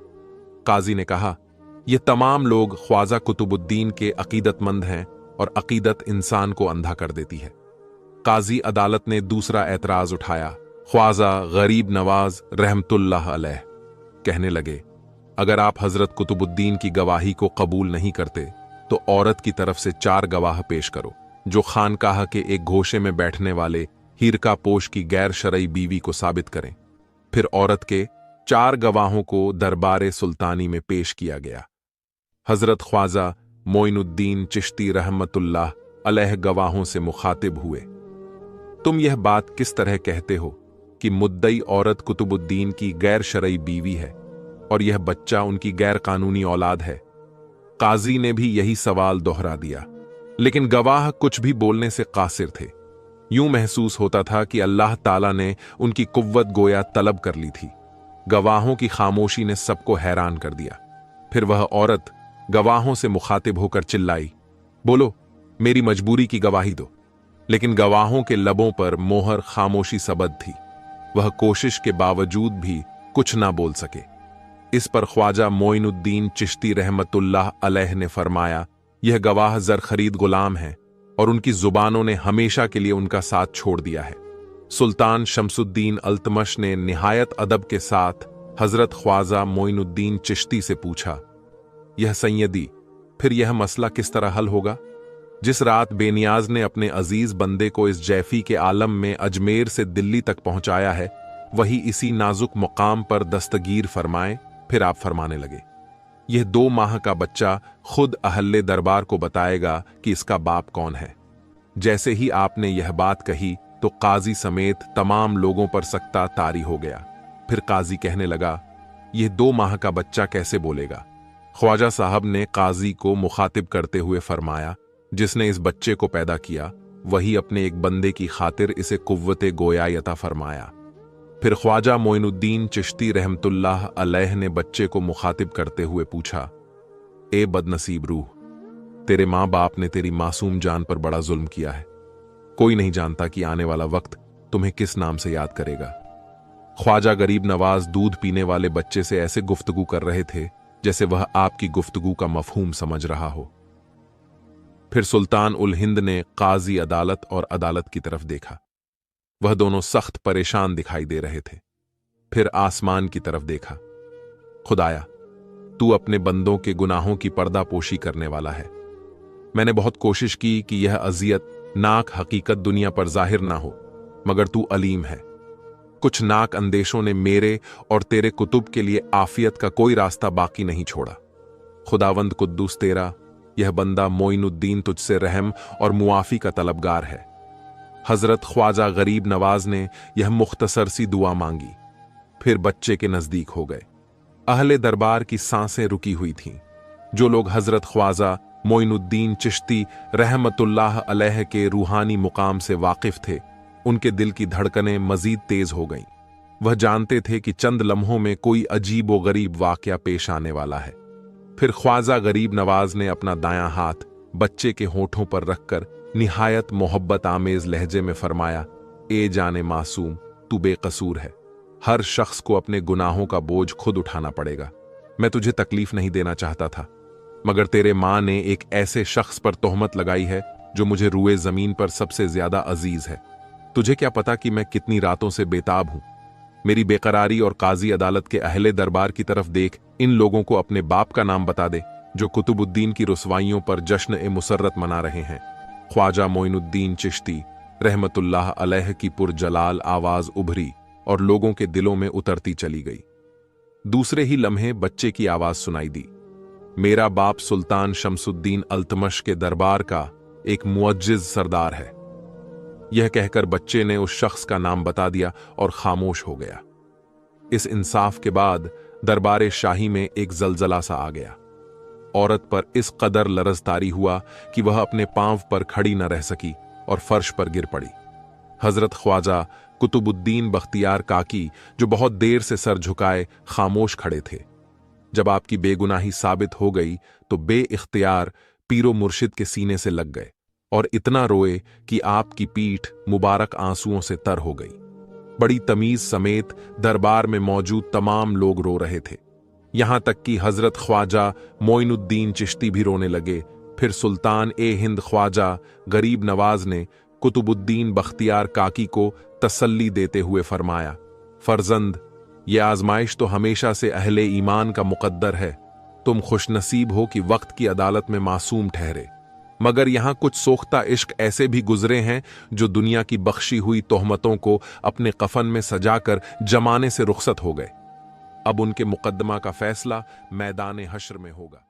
काजी ने कहा, ये तमाम लोग ख्वाजा कुतुबुद्दीन के अकीदतमंद हैं और अकीदत इंसान को अंधा कर देती है। काजी अदालत ने दूसरा एतराज उठाया। ख्वाजा गरीब नवाज रहमतुल्लाह अलैह कहने लगे, अगर आप हजरत कुतुबुद्दीन की गवाही को कबूल नहीं करते तो औरत की तरफ से 4 गवाह पेश करो जो खानकाह के एक घोषे में बैठने वाले हीरका पोश की गैर शरई बीवी को साबित करें। फिर औरत के 4 गवाहों को दरबार सुल्तानी में पेश किया गया। हजरत ख्वाजा मोइनुद्दीन चिश्ती रहमतुल्लाह अलैह गवाहों से मुखातिब हुए। तुम यह बात किस तरह कहते हो कि मुद्दई औरत कुतुबुद्दीन की गैर शरई बीवी है और यह बच्चा उनकी गैर कानूनी औलाद है? काजी ने भी यही सवाल दोहरा दिया, लेकिन गवाह कुछ भी बोलने से कासिर थे। यूं महसूस होता था कि अल्लाह ताला ने उनकी कुव्वत गोया तलब कर ली थी। गवाहों की खामोशी ने सबको हैरान कर दिया। फिर वह औरत गवाहों से मुखातिब होकर चिल्लाई, बोलो, मेरी मजबूरी की गवाही दो। लेकिन गवाहों के लबों पर मोहर खामोशी सबद थी। वह कोशिश के बावजूद भी कुछ ना बोल सके। इस पर ख्वाजा मोइनुद्दीन चिश्ती रहमतुल्लाह अलैह ने फरमाया, यह गवाह जर खरीद गुलाम हैं और उनकी जुबानों ने हमेशा के लिए उनका साथ छोड़ दिया है। सुल्तान शमसुद्दीन अल्तमश ने निहायत अदब के साथ हजरत ख्वाजा मोइनुद्दीन चिश्ती से पूछा, यह सैयदी, फिर यह मसला किस तरह हल होगा? जिस रात बेनियाज ने अपने अजीज बंदे को इस जैफी के आलम में अजमेर से दिल्ली तक पहुंचाया है, वही इसी नाजुक मुकाम पर दस्तगीर फरमाए। फिर आप फरमाने लगे, यह 2 माह का बच्चा खुद अहले दरबार को बताएगा कि इसका बाप कौन है। जैसे ही आपने यह बात कही तो काजी समेत तमाम लोगों पर सख्ता तारी हो गया। फिर काजी कहने लगा, यह 2 माह का बच्चा कैसे बोलेगा? ख्वाजा साहब ने काजी को मुखातिब करते हुए फरमाया, जिसने इस बच्चे को पैदा किया वही अपने एक बंदे की खातिर इसे कुव्वते गोया अता फरमाया। फिर ख्वाजा मोइनुद्दीन चिश्ती रहमतुल्लाह अलैह ने बच्चे को मुखातिब करते हुए पूछा, ए बदनसीब रूह, तेरे माँ बाप ने तेरी मासूम जान पर बड़ा जुल्म किया है। कोई नहीं जानता कि आने वाला वक्त तुम्हें किस नाम से याद करेगा। ख्वाजा गरीब नवाज दूध पीने वाले बच्चे से ऐसे गुफ्तगू कर रहे थे जैसे वह आपकी गुफ्तगू का मफहूम समझ रहा हो। फिर सुल्तान उल हिंद ने काजी अदालत और अदालत की तरफ देखा। वह दोनों सख्त परेशान दिखाई दे रहे थे। फिर आसमान की तरफ देखा। खुदाया, तू अपने बंदों के गुनाहों की पर्दापोशी करने वाला है। मैंने बहुत कोशिश की कि यह अजियत नाक हकीकत दुनिया पर जाहिर ना हो, मगर तू अलीम है। कुछ नाक अंदेशों ने मेरे और तेरे कुतुब के लिए आफियत का कोई रास्ता बाकी नहीं छोड़ा। खुदावंद कुद्दूस तेरा यह बंदा मोइनुद्दीन तुझसे रहम और मुआफी का तलबगार है। हजरत ख्वाजा गरीब नवाज ने यह मुख्तसर सी दुआ मांगी, फिर बच्चे के नजदीक हो गए। अहले दरबार की सांसें रुकी हुई थीं। जो लोग हजरत ख्वाजा मोइनुद्दीन चिश्ती रहमतुल्लाह अलैह के रूहानी मुकाम से वाकिफ थे, उनके दिल की धड़कनें मजीद तेज हो गईं। वह जानते थे कि चंद लम्हों में कोई अजीब व गरीब वाकया पेश आने वाला है। फिर ख्वाजा गरीब नवाज ने अपना दायां हाथ बच्चे के होठों पर रखकर निहायत मोहब्बत आमेज लहजे में फरमाया, ए जाने मासूम, तू बेकसूर है। हर शख्स को अपने गुनाहों का बोझ खुद उठाना पड़ेगा। मैं तुझे तकलीफ नहीं देना चाहता था, मगर तेरे मां ने एक ऐसे शख्स पर तोहमत लगाई है जो मुझे रुए जमीन पर सबसे ज्यादा अजीज है। तुझे क्या पता कि मैं कितनी रातों से बेताब हूं। मेरी बेकरारी और काजी अदालत के अहले दरबार की तरफ देख, इन लोगों को अपने बाप का नाम बता दे जो कुतुबुद्दीन की रुसवाइयों पर जश्न ए मुसर्रत मना रहे हैं। ख्वाजा मोइनुद्दीन चिश्ती रहमतुल्लाह अलैह की पुरजलाल आवाज उभरी और लोगों के दिलों में उतरती चली गई। दूसरे ही लम्हे बच्चे की आवाज सुनाई दी, मेरा बाप सुल्तान शमसुद्दीन अल्तमश के दरबार का एक मुअज्जिज सरदार है। यह कहकर बच्चे ने उस शख्स का नाम बता दिया और खामोश हो गया। इस इंसाफ के बाद दरबार शाही में एक जलजला सा आ गया। औरत पर इस कदर लरज़तारी हुआ कि वह अपने पांव पर खड़ी न रह सकी और फर्श पर गिर पड़ी। हजरत ख्वाजा कुतुबुद्दीन बख्तियार काकी, जो बहुत देर से सर झुकाए खामोश खड़े थे, जब आपकी बेगुनाही साबित हो गई तो बे-इख्तियार पीरो मुर्शिद के सीने से लग गए और इतना रोए कि आपकी पीठ मुबारक आंसुओं से तर हो गई। बड़ी तमीज समेत दरबार में मौजूद तमाम लोग रो रहे थे, यहां तक कि हजरत ख्वाजा मोइनुद्दीन चिश्ती भी रोने लगे। फिर सुल्तान ए हिंद ख्वाजा गरीब नवाज ने कुतुबुद्दीन बख्तियार काकी को तसल्ली देते हुए फरमाया, फर्जंद, ये आजमाइश तो हमेशा से अहले ईमान का मुकद्दर है। तुम खुशनसीब हो कि वक्त की अदालत में मासूम ठहरे, मगर यहां कुछ सोख्ता इश्क ऐसे भी गुजरे हैं जो दुनिया की बख्शी हुई तोहमतों को अपने कफन में सजाकर जमाने से रुखसत हो गए। अब उनके मुकद्दमा का फैसला मैदान हश्र में होगा।